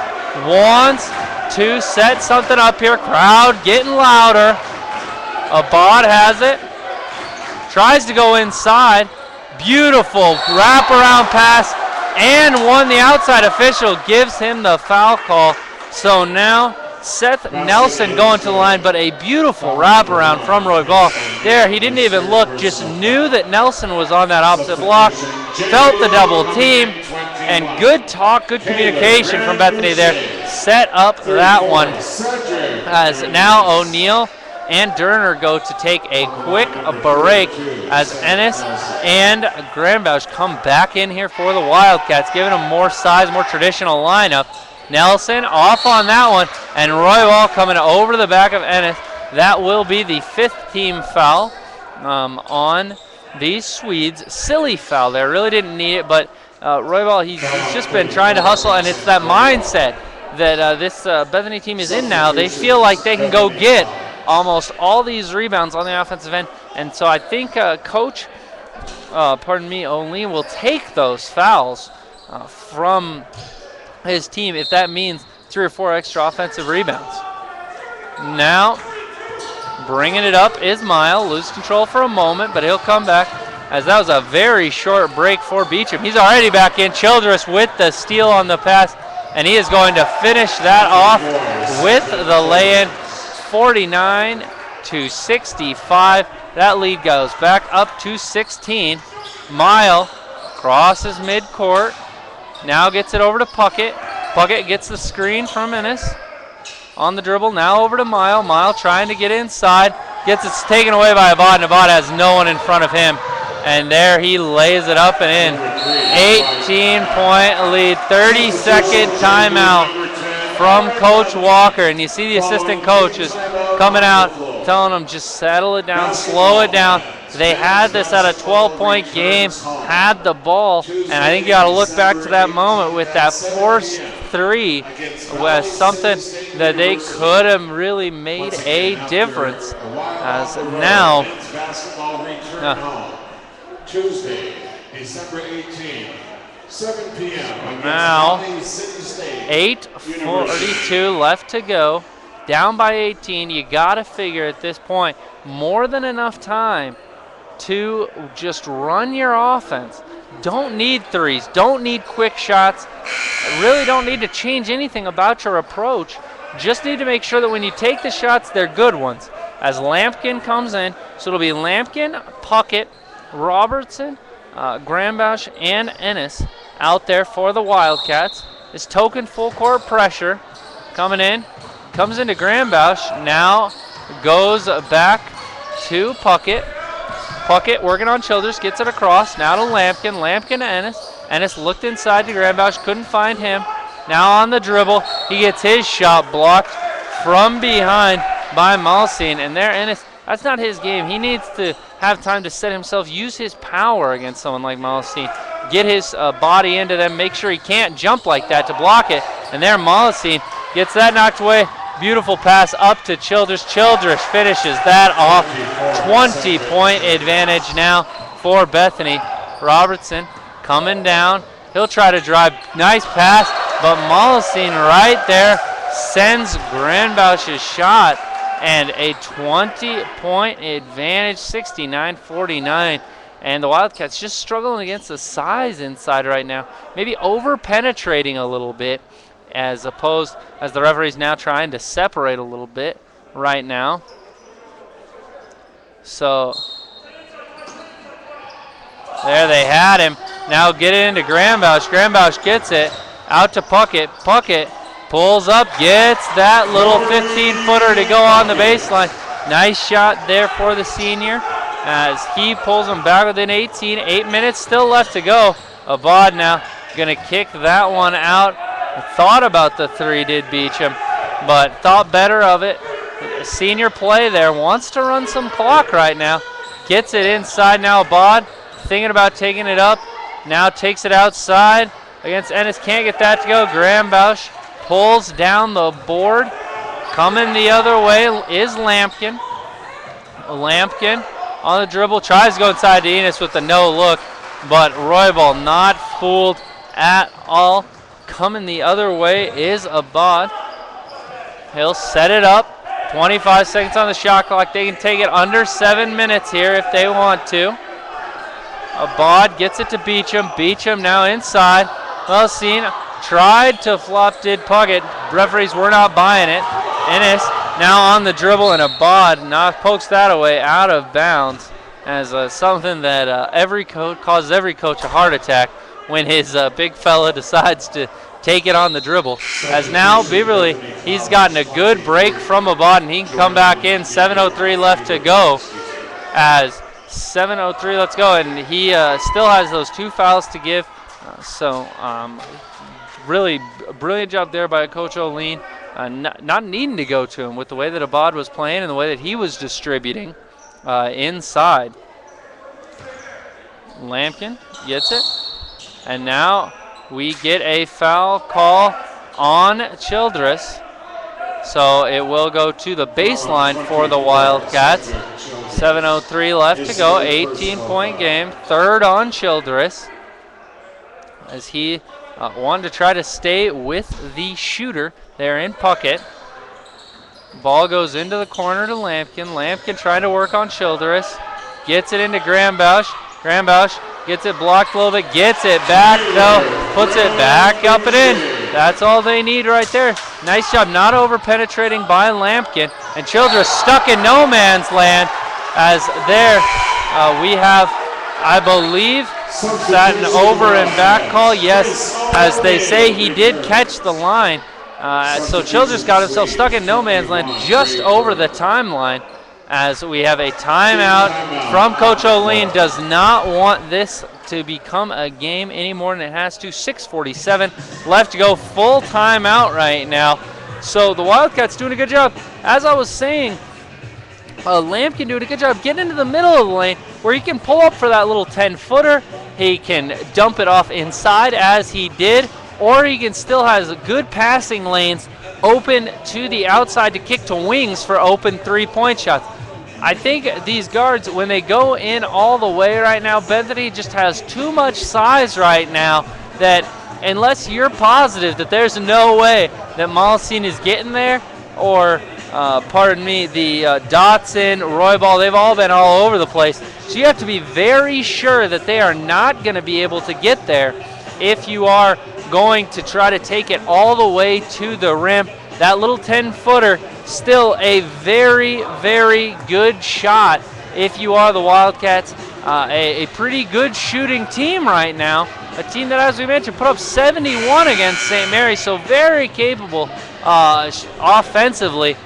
Wants to set something up here. Crowd getting louder. Abad has it. Tries to go inside. Beautiful wraparound pass. And one, the outside official gives him the foul call. So now Seth Nelson going to the line, but a beautiful wraparound from Roy Ball. There, he didn't even look, just knew that Nelson was on that opposite block, felt the double team, and good talk, good communication from Bethany there. Set up that one as now O'Neill and Durner go to take a quick break as Ennis and Granbausch come back in here for the Wildcats, giving them more size, more traditional lineup. Nelson off on that one, and Roy Wall coming over the back of Ennis. That will be the 5th team foul on the Swedes. Silly foul there, really didn't need it, but Roy Wall, he's just been trying to hustle, and it's that mindset that this Bethany team is in now. They feel like they can go get almost all these rebounds on the offensive end, and so I think Coach, O'Lee will take those fouls from his team if that means 3 or 4 extra offensive rebounds. Now, bringing it up is Mile. Lose control for a moment, but he'll come back as that was a very short break for Beecham. He's already back in. Childress with the steal on the pass, and he is going to finish that off with the lay-in. 49-65. That lead goes back up to 16. Mile crosses midcourt. Now gets it over to Puckett. Puckett gets the screen from Ennis. On the dribble, now over to Mile. Mile trying to get inside. Gets it taken away by Abad, and Abad has no one in front of him. And there he lays it up and in. 18-point lead, 30-second timeout from Coach Walker. And you see the assistant coach is coming out, telling them just settle it down, slow it down. They had this at a 12-point game, had the ball, and I think you got to look back to that moment with that forced 3 was something that they could have really made a difference. As now, Tuesday, December 18th, 7 p.m. Now, 8:42 left to go. Down by 18, you got to figure at this point more than enough time to just run your offense. Don't need threes, don't need quick shots, really don't need to change anything about your approach. Just need to make sure that when you take the shots, they're good ones. As Lampkin comes in, so it'll be Lampkin, Puckett, Robertson, Granbausch, and Ennis out there for the Wildcats. This token full court pressure coming in, comes into Granbausch, now goes back to Puckett. Puckett working on Childers, gets it across, now to Lampkin, Lampkin to Ennis. Ennis looked inside to Granbausch, couldn't find him. Now on the dribble, he gets his shot blocked from behind by Malsine, and there Ennis, that's not his game. He needs to have time to set himself, use his power against someone like Malsine, get his body into them, make sure he can't jump like that to block it, and there Malsine gets that knocked away. Beautiful pass up to Childress. Childress finishes that off. 20-point advantage now for Bethany. Robertson coming down. He'll try to drive. Nice pass, but Mollicene right there sends Granbausch's shot, and a 20-point advantage, 69-49. And the Wildcats just struggling against the size inside right now. Maybe over-penetrating a little bit, as opposed as the referee's now trying to separate a little bit right now. So there they had him. Now get it into Granbausch. Granbausch gets it out to Puckett. Puckett pulls up, gets that little 15-footer to go on the baseline. Nice shot there for the senior as he pulls him back within 18. 8 minutes still left to go. Abad now going to kick that one out. Thought about the 3, did Beecham, but thought better of it. Senior play there, wants to run some clock right now. Gets it inside now, Abad, thinking about taking it up. Now takes it outside against Ennis, can't get that to go. Granbausch pulls down the board. Coming the other way is Lampkin. Lampkin on the dribble, tries to go inside to Enos with the no look, but Roybal not fooled at all. Coming the other way is Abad. He'll set it up. 25 seconds on the shot clock. They can take it under 7 minutes here if they want to. Abad gets it to Beecham. Beecham now inside. Well seen. Tried to flop, did Puckett. Referees were not buying it. Ennis now on the dribble, and Abad pokes that away out of bounds as something that every coach causes every coach a heart attack when his big fella decides to take it on the dribble. As now Beaverly, he's gotten a good break from Abad, and he can come back in. 7:03 left to go. As 7:03 let's go, and he still has those 2 fouls to give. Really brilliant job there by Coach O'Lean, not needing to go to him with the way that Abad was playing and the way that he was distributing inside. Lampkin gets it, and now we get a foul call on Childress. So it will go to the baseline for the Wildcats. 7:03 left to go, 18-point game, 3rd on Childress, as he wanted to try to stay with the shooter there in Puckett. Ball goes into the corner to Lampkin. Lampkin trying to work on Childress. Gets it into Graham-Bausch. Graham-Bausch gets it blocked a little bit. Gets it back, though. Puts it back up and in. That's all they need right there. Nice job not over-penetrating by Lampkin. And Childress stuck in no man's land, as there we have, I believe, that an over and back call. Yes, as they say, he did catch the line. So Childress got himself stuck in no man's land just over the timeline, as we have a timeout from Coach O'Lean. Does not want this to become a game any more than it has to. 6:47 left to go, full timeout right now. So the Wildcats doing a good job. As I was saying, Lampkin doing a good job getting into the middle of the lane where he can pull up for that little 10-footer. He can dump it off inside as he did, or he can still has good passing lanes open to the outside to kick to wings for open 3-point shots. I think these guards, when they go in all the way right now, Bethany just has too much size right now that unless you're positive that there's no way that Molosine is getting there, or the Dotson, Roybal, they've all been all over the place. So you have to be very sure that they are not going to be able to get there if you are going to try to take it all the way to the rim. That little 10-footer, still a very, very good shot if you are the Wildcats. A pretty good shooting team right now. A team that, as we mentioned, put up 71 against St. Mary, so very capable offensively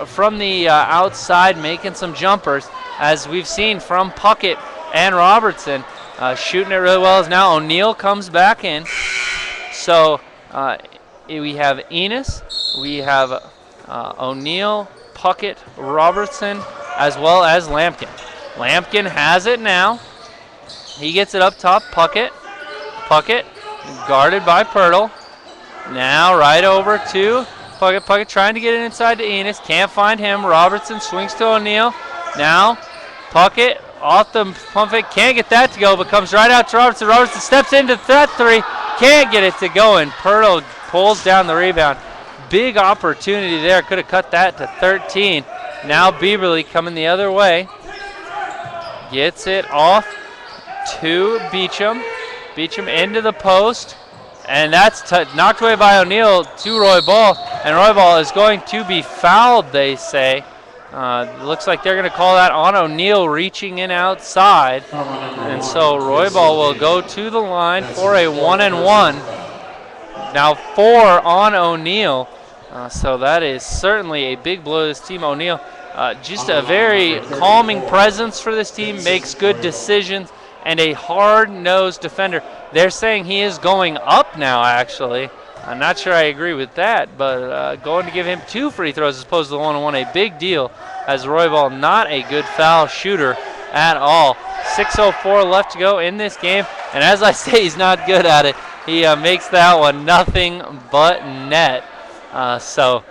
from the outside, making some jumpers, as we've seen from Puckett and Robertson. Shooting it really well as now O'Neill comes back in. So we have Enos, we have O'Neill, Puckett, Robertson, as well as Lampkin. Lampkin has it now. He gets it up top, Puckett. Puckett guarded by Pirtle. Now right over to Puckett. Puckett trying to get it inside to Enos. Can't find him. Robertson swings to O'Neill. Now Puckett off the pump fake. Can't get that to go, but comes right out to Robertson. Robertson steps into that 3. Can't get it to go, and Pirtle pulls down the rebound. Big opportunity there. Could have cut that to 13. Now Beaverly coming the other way. Gets it off to Beecham. Beecham into the post. And that's knocked away by O'Neill to Roybal. And Roybal is going to be fouled, they say. Looks like they're going to call that on O'Neill reaching in outside. And so Roybal will go to the line for a 1-and-1. Now 4 on O'Neill. So that is certainly a big blow to this team. O'Neill, just a very calming presence for this team, makes good decisions, and a hard-nosed defender. They're saying he is going up now, actually. I'm not sure I agree with that, but going to give him 2 free throws as opposed to the 1-on-1, a big deal, as Roybal not a good foul shooter at all. 6:04 left to go in this game, and as I say, he's not good at it. He makes that one nothing but net. So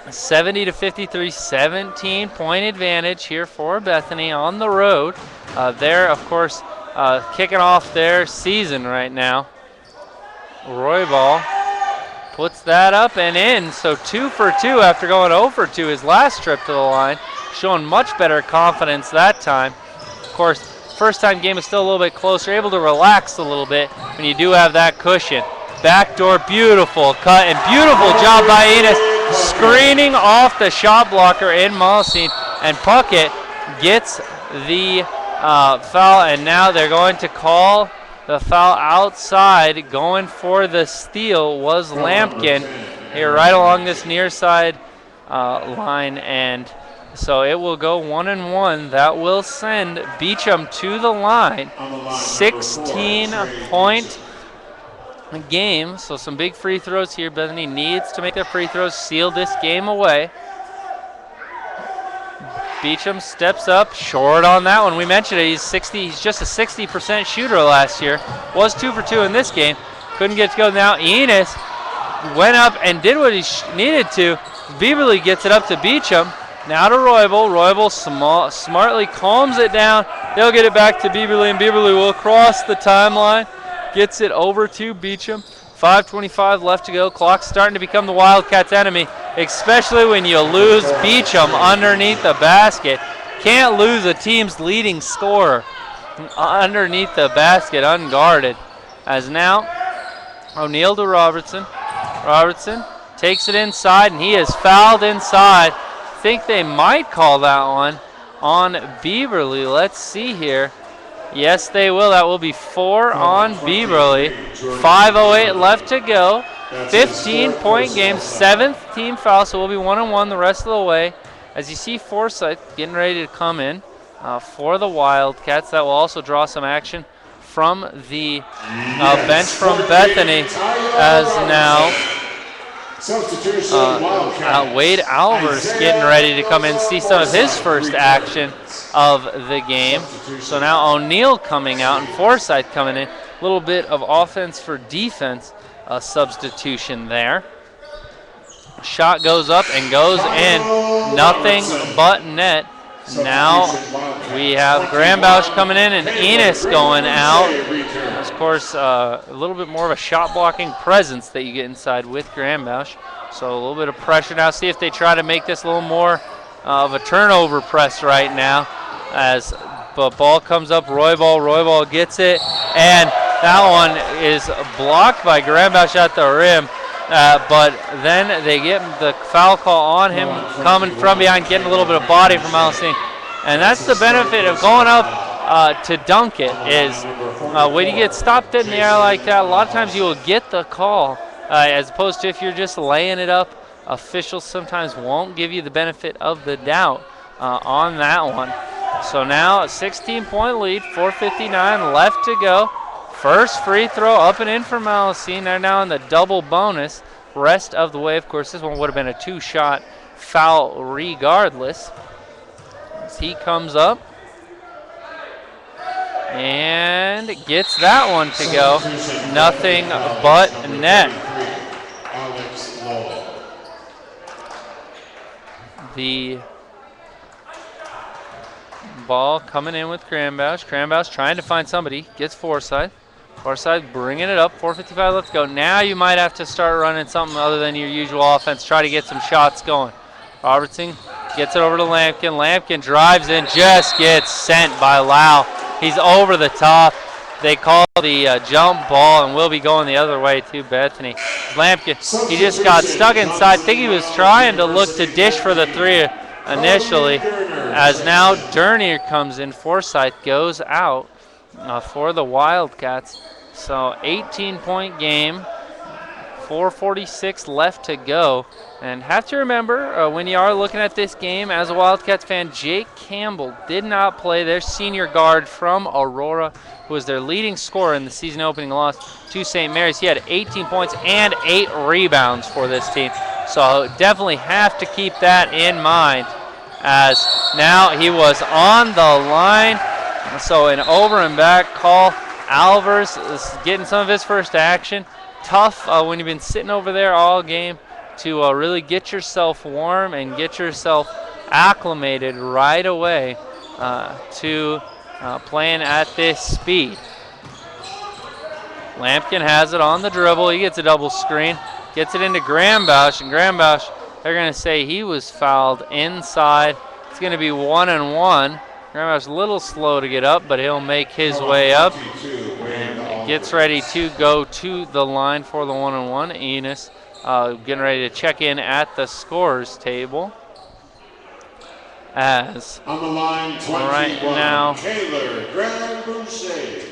70 to 53, 17-point advantage here for Bethany on the road. They're, of course, kicking off their season right now. Roybal puts that up and in, so 2 for 2 after going 0 for 2 his last trip to the line, showing much better confidence that time. Of course, first time game is still a little bit closer, able to relax a little bit when you do have that cushion. Backdoor, beautiful cut and beautiful job by Enos, screening off the shot blocker in Molosine, and Puckett gets the foul, and now they're going to call the foul outside. Going for the steal was Lampkin here right along this near side line, and so it will go 1-1. That will send Beecham to the line. 16-point game, so some big free throws here. Bethany needs to make their free throws, seal this game away. Beecham steps up, short on that one. We mentioned it, he's just a 60% shooter last year. Was 2 for 2 in this game. Couldn't get to go. Now Enos went up and did what he needed to. Bieberly gets it up to Beecham. Now to Roybal. Roybal smartly calms it down. They'll get it back to Bieberly, and Bieberly will cross the timeline. Gets it over to Beecham. 5:25 left to go. Clock's starting to become the Wildcats' enemy, especially when you lose Beecham underneath the basket. Can't lose a team's leading scorer underneath the basket unguarded. As now, O'Neal to Robertson. Robertson takes it inside, and he is fouled inside. Think they might call that one on Bieberly. Let's see here. Yes, they will. That will be 4 on Bieberly. 5:08 left to go. 15-point game, 7th team foul, so we'll be 1-1 the rest of the way. As you see, Forsyth getting ready to come in for the Wildcats. That will also draw some action from the bench from Bethany, as now Wade Alvers getting ready to come in, see some of his first action of the game. So now O'Neal coming out and Forsyth coming in. A little bit of offense for defense substitution there. Shot goes up and goes in. Nothing but net. Now we have Grambausch coming in and Enos going out. Of course, a little bit more of a shot blocking presence that you get inside with Grambausch. So a little bit of pressure now. See if they try to make this a little more of a turnover press right now. As the ball comes up, Roybal gets it, and that one is blocked by Grambausch at the rim. But then they get the foul call on him coming from behind, getting a little bit of body from Alcine. And that's the benefit of going up to dunk it, is when you get stopped in the air like that, a lot of times you will get the call, as opposed to if you're just laying it up. Officials sometimes won't give you the benefit of the doubt on that one. So now a 16-point lead, 4:59 left to go. First free throw up and in for Malacine. They're now in the double bonus rest of the way. Of course, this one would have been a 2-shot foul regardless. As he comes up and gets that one to go. Nothing but net. The ball coming in with Grambausch. Grambausch trying to find somebody. Gets Forsyth. Forsyth bringing it up. 4:55 left to go. Now you might have to start running something other than your usual offense. Try to get some shots going. Robertson gets it over to Lampkin. Lampkin drives in. Just gets sent by Lau. He's over the top. They call the jump ball, and we'll be going the other way to Bethany. Lampkin, he just got stuck inside. I think he was trying to look to dish for the three initially. As now Dernier comes in. Forsyth goes out for the Wildcats. So 18-point game, 4:46 left to go. And have to remember, when you are looking at this game as a Wildcats fan, Jake Campbell did not play. Their senior guard from Aurora, who was their leading scorer in the season opening loss to St. Mary's. He had 18 points and 8 rebounds for this team. So definitely have to keep that in mind, as now he was on the line. So an over and back call. Alvers is getting some of his first action. Tough when you've been sitting over there all game. to really get yourself warm and get yourself acclimated right away to playing at this speed. Lampkin has it on the dribble. He gets a double screen, gets it into Grambausch, and Grambausch, they're going to say he was fouled inside. It's going to be 1-1. Grambausch a little slow to get up, but he'll make his way up and gets ready to go to the line for the 1-1. Enos getting ready to check in at the scorers table. As on the line, 21, right now, Taylor Gramboucher.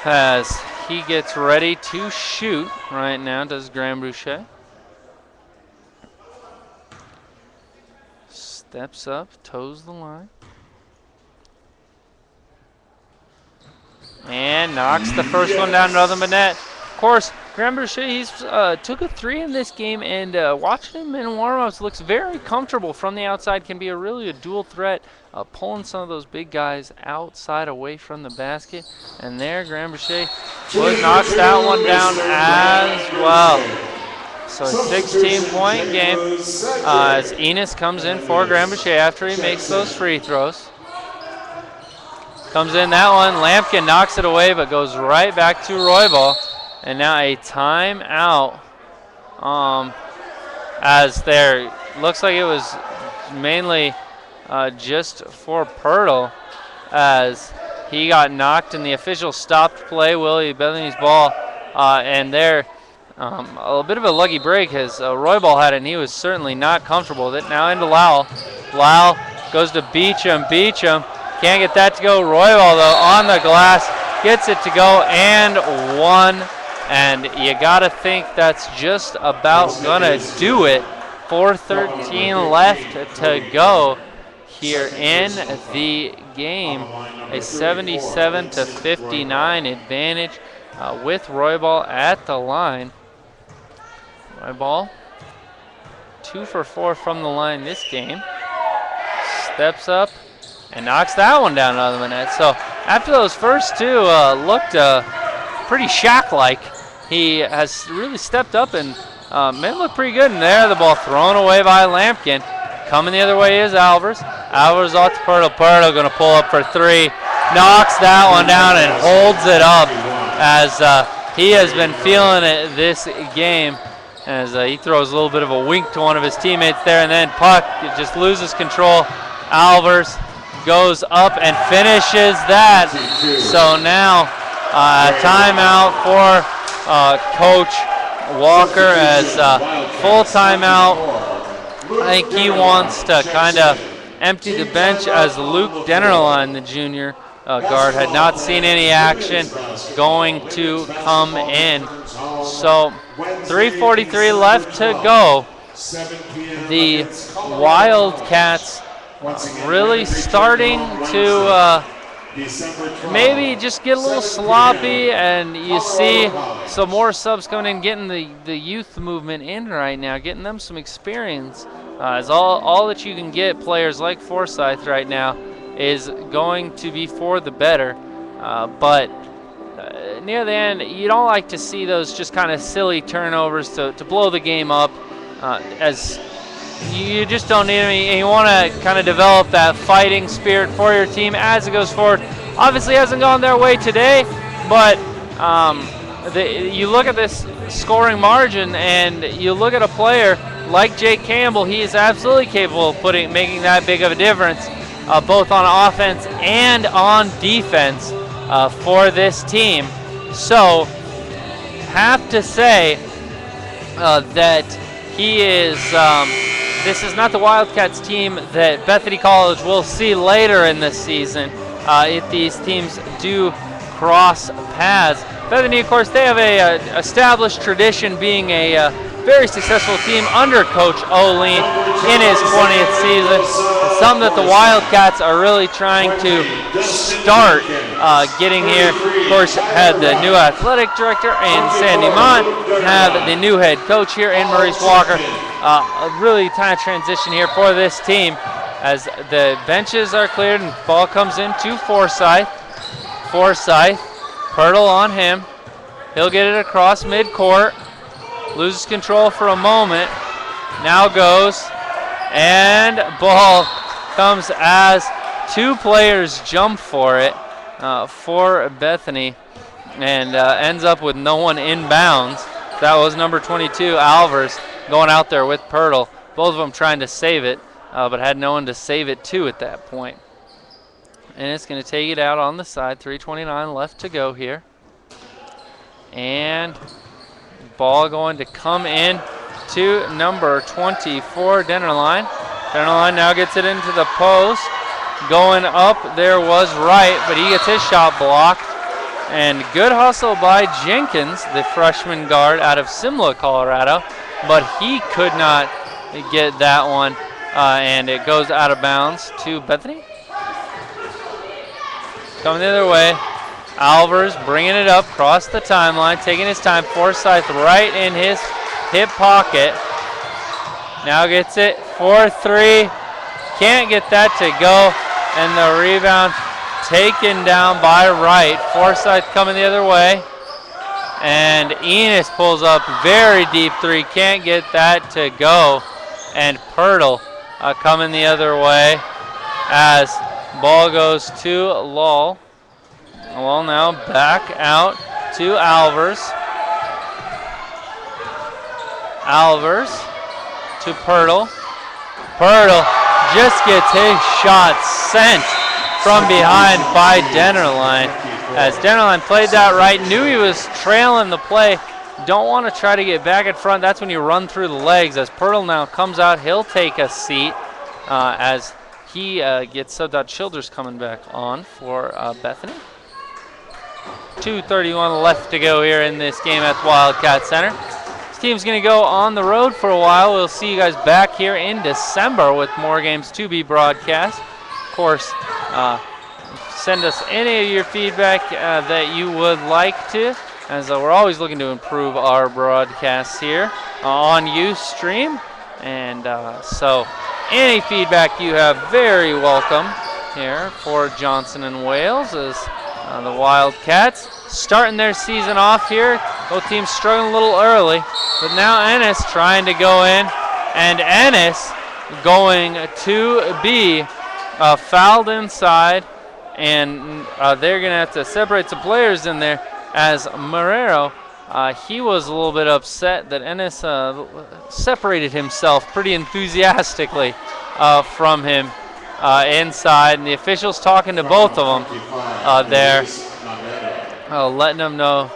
As he gets ready to shoot right now, does Gramboucher. Steps up, toes the line. And knocks the first one down another net. Of course, Gramboucher, he's took a 3 in this game, and watching him in warm-ups looks very comfortable from the outside. Can be a dual threat, pulling some of those big guys outside away from the basket. And there, Gramboucher knocks that one down as well. So a 16-point game as Enos comes in for Gramboucher after he makes those free throws. Comes in that one, Lampkin knocks it away, but goes right back to Roybal. And now a timeout as there looks like it was mainly just for Pirtle as he got knocked and the official stopped play. Willie Bethany's ball, and there a bit of a lucky break as Roybal had it, and he was certainly not comfortable with it. Now into Lowell. Lowell goes to Beecham. Beecham can't get that to go. Roybal, though, on the glass, gets it to go and one. And you got to think that's just about going to do it. 4:13 left to go here in the game. A 77-59 advantage with Roybal at the line. Roybal 2 for 4 from the line this game. Steps up and knocks that one down another minute. So after those first two looked pretty Shaq-like, he has really stepped up and men look pretty good. And there, the ball thrown away by Lampkin. Coming the other way is Alvers. Alvers off to Pirtle. Pirtle going to pull up for 3. Knocks that one down and holds it up as he has been feeling it this game. As he throws a little bit of a wink to one of his teammates there, and then puck just loses control. Alvers goes up and finishes that. So now timeout for Coach Walker as full timeout. I think he wants to kind of empty the bench as Luke Dennerline, the junior guard, had not seen any action, going to come in. So 3:43 left to go. The Wildcats really starting to maybe just get a little sloppy, and you see some more subs coming in, getting the youth movement in right now, getting them some experience. As all that you can get players like Forsyth right now is going to be for the better. But near the end, you don't like to see those just kind of silly turnovers to blow the game up, as you just don't need any, and you want to kind of develop that fighting spirit for your team as it goes forward. Obviously hasn't gone their way today, but you look at this scoring margin and you look at a player like Jake Campbell. He is absolutely capable of making that big of a difference, both on offense and on defense for this team. So have to say that he is this is not the Wildcats team that Bethany College will see later in the season if these teams do cross paths. Bethany, of course, they have a established tradition being a very successful team under Coach Oline in his 20th season. It's something that the Wildcats are really trying to start getting here. Of course, had the new athletic director in Sandy Mont, have the new head coach here in Maurice Walker. A really kind of transition here for this team as the benches are cleared and ball comes in to Forsyth. Forsyth, Pirtle on him. He'll get it across midcourt. Loses control for a moment. now goes, and ball comes as two players jump for it for Bethany, and ends up with no one inbounds. That was number 22, Alvers, going out there with Pirtle. Both of them trying to save it, but had no one to save it to at that point. And it's going to take it out on the side. 3:29 left to go here. And ball going to come in to number 24, Dennerline. Dennerline now gets it into the post. Going up there was Wright, but he gets his shot blocked. And good hustle by Jenkins, the freshman guard out of Simla, Colorado. But he could not get that one, and it goes out of bounds to Bethany. Coming the other way, Alvers bringing it up, across the timeline, taking his time. Forsyth right in his hip pocket. Now gets it for three. Can't get that to go, and the rebound taken down by Wright. Forsyth coming the other way, and Enos pulls up very deep three. Can't get that to go, and Pirtle coming the other way as ball goes to Lull. Lull now back out to Alvers. Alvers to Pirtle. Pirtle just gets his shot sent from behind by Dennerline. As Dennerline played that right, knew he was trailing the play. Don't want to try to get back in front. That's when you run through the legs. As Pirtle now comes out, he'll take a seat as he gets subbed out. Childers coming back on for Bethany. 2:31 left to go here in this game at Wildcat Center. This team's going to go on the road for a while. We'll see you guys back here in December with more games to be broadcast. Of course, send us any of your feedback that you would like to, as we're always looking to improve our broadcasts here on Ustream. And so any feedback you have, very welcome here for Johnson and Wales, as the Wildcats starting their season off here. Both teams struggling a little early, but now Ennis trying to go in, and Ennis going to be fouled inside, and they're going to have to separate some players in there, as Marrero, he was a little bit upset that Ennis separated himself pretty enthusiastically from him inside, and the officials talking to both of them there, letting them know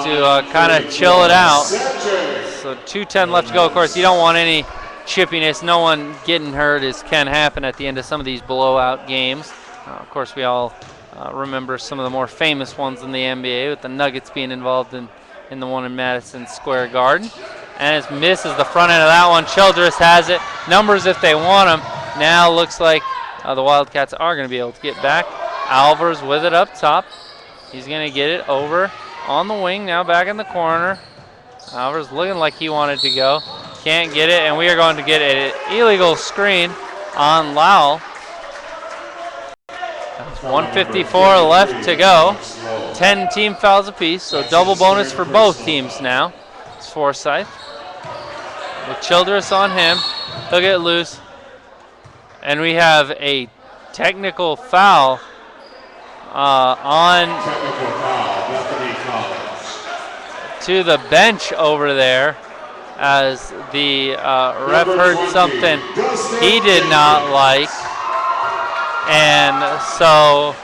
to kind of chill it out. So 2:10 left to go. Of course, you don't want any chippiness. No one getting hurt, as can happen at the end of some of these blowout games. Of course, we all remember some of the more famous ones in the NBA, with the Nuggets being involved in the one in Madison Square Garden. And it misses the front end of that one. Childress has it. Numbers if they want them. Now looks like the Wildcats are going to be able to get back. Alvers with it up top. He's going to get it over on the wing, now back in the corner. Alvers looking like he wanted to go. Can't get it, and we are going to get an illegal screen on Lowell. 1:54 left to go. 10 team fouls apiece, so double bonus for both teams now. It's Forsyth with Childress on him. He'll get loose. And we have a technical foul on Bethany College. to the bench over there, as the ref heard something he did not like. And so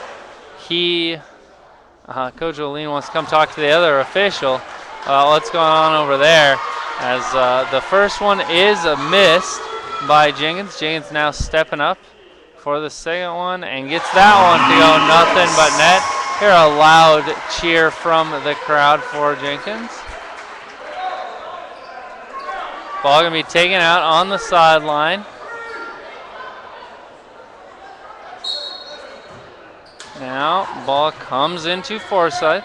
Coach O'Lean wants to come talk to the other official. What's going on over there? As the first one is missed by Jenkins. Jenkins now stepping up for the second one and gets that one to go nothing but net. Hear a loud cheer from the crowd for Jenkins. Ball going to be taken out on the sideline. Now, ball comes into Forsyth.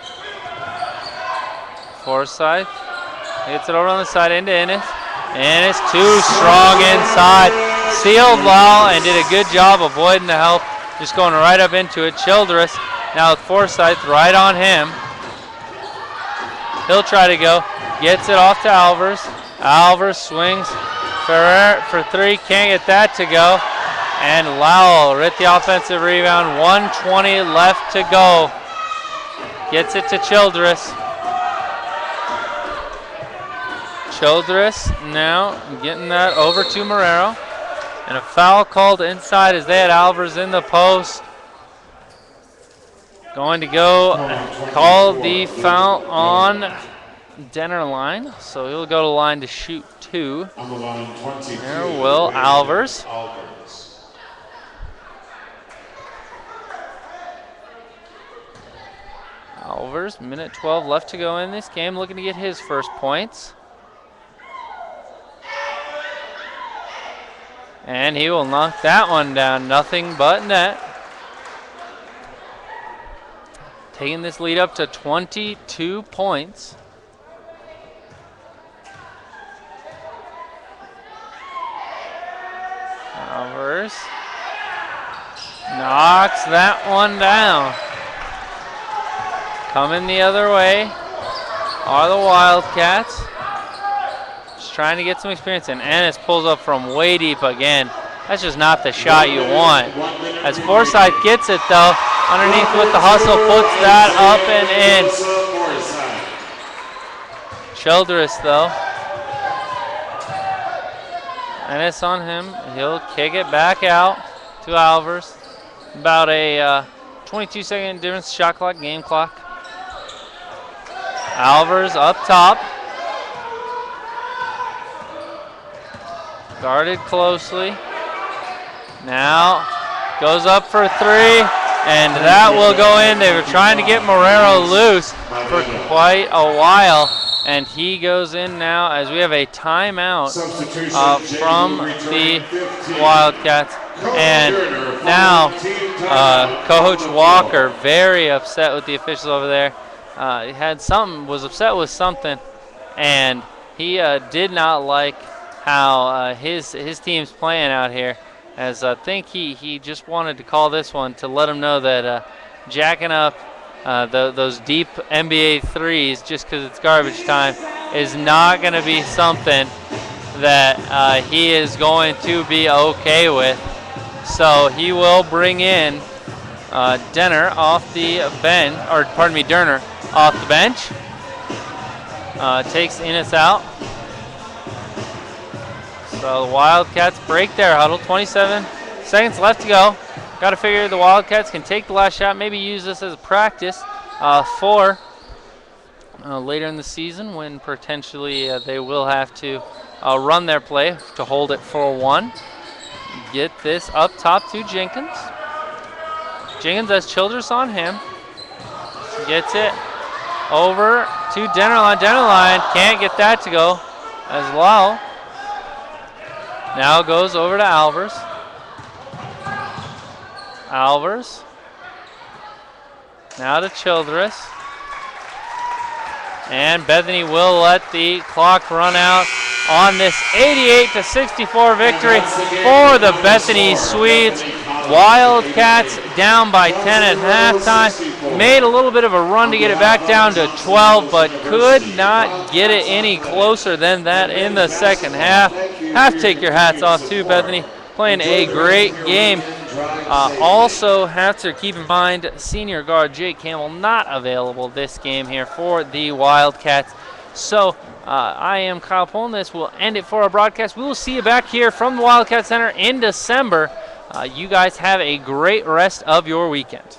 Forsyth gets it over on the side into Ennis. Ennis too strong inside. Sealed Lowell and did a good job avoiding the help. Just going right up into it. Childress now with Forsyth right on him. He'll try to go. Gets it off to Alvers. Alvers swings Ferrer for three, can't get that to go. And Lowell with the offensive rebound, 1:20 left to go. Gets it to Childress. Childress now getting that over to Marrero. And a foul called inside as they had Alvarez in the post. Going to go call the foul on Denner line. So he'll go to the line to shoot two. On the line, 22. There will Alvarez. Alvarez, minute 12 left to go in this game, looking to get his first points. And he will knock that one down, nothing but net. Taking this lead up to 22 points. Alvarez knocks that one down. Coming the other way are the Wildcats. Just trying to get some experience in. Ennis pulls up from way deep again. That's just not the shot you want. As Forsyth gets it though, underneath with the hustle, puts that up and in. Childress though. Ennis on him. He'll kick it back out to Alvarez. About a 22-second difference, shot clock, game clock. Alvarez up top. Guarded closely. Now goes up for three, and that will go in. They were trying to get Marrero loose for quite a while, and he goes in now as we have a timeout from the Wildcats. And now Coach Walker very upset with the officials over there. Was upset with something, and he did not like how his team's playing out here. As I think he just wanted to call this one to let him know that jacking up those deep NBA threes just because it's garbage time is not going to be something that he is going to be okay with. So he will bring in Denner off the bench, or pardon me, Derner off the bench. Takes Ennis out. So the Wildcats break their huddle. 27 seconds left to go. Got to figure the Wildcats can take the last shot, maybe use this as a practice for later in the season when potentially they will have to run their play to hold it for one. Get this up top to Jenkins. Jenkins has Childress on him. Gets it over to Dennerline. Dennerline can't get that to go as well. Now goes over to Alvarez. Alvarez. Now to Childress. And Bethany will let the clock run out on this 88-64 victory for the Bethany Swedes. Wildcats down by 10 at halftime. Made a little bit of a run to get it back down to 12, but could not get it any closer than that in the second half. Have to take your hats off to Bethany, playing a great game. Also have to keep in mind senior guard Jake Campbell not available this game here for the Wildcats. So I am Kyle Pullen. This will end it for our broadcast. We will see you back here from the Wildcat Center in December. You guys have a great rest of your weekend.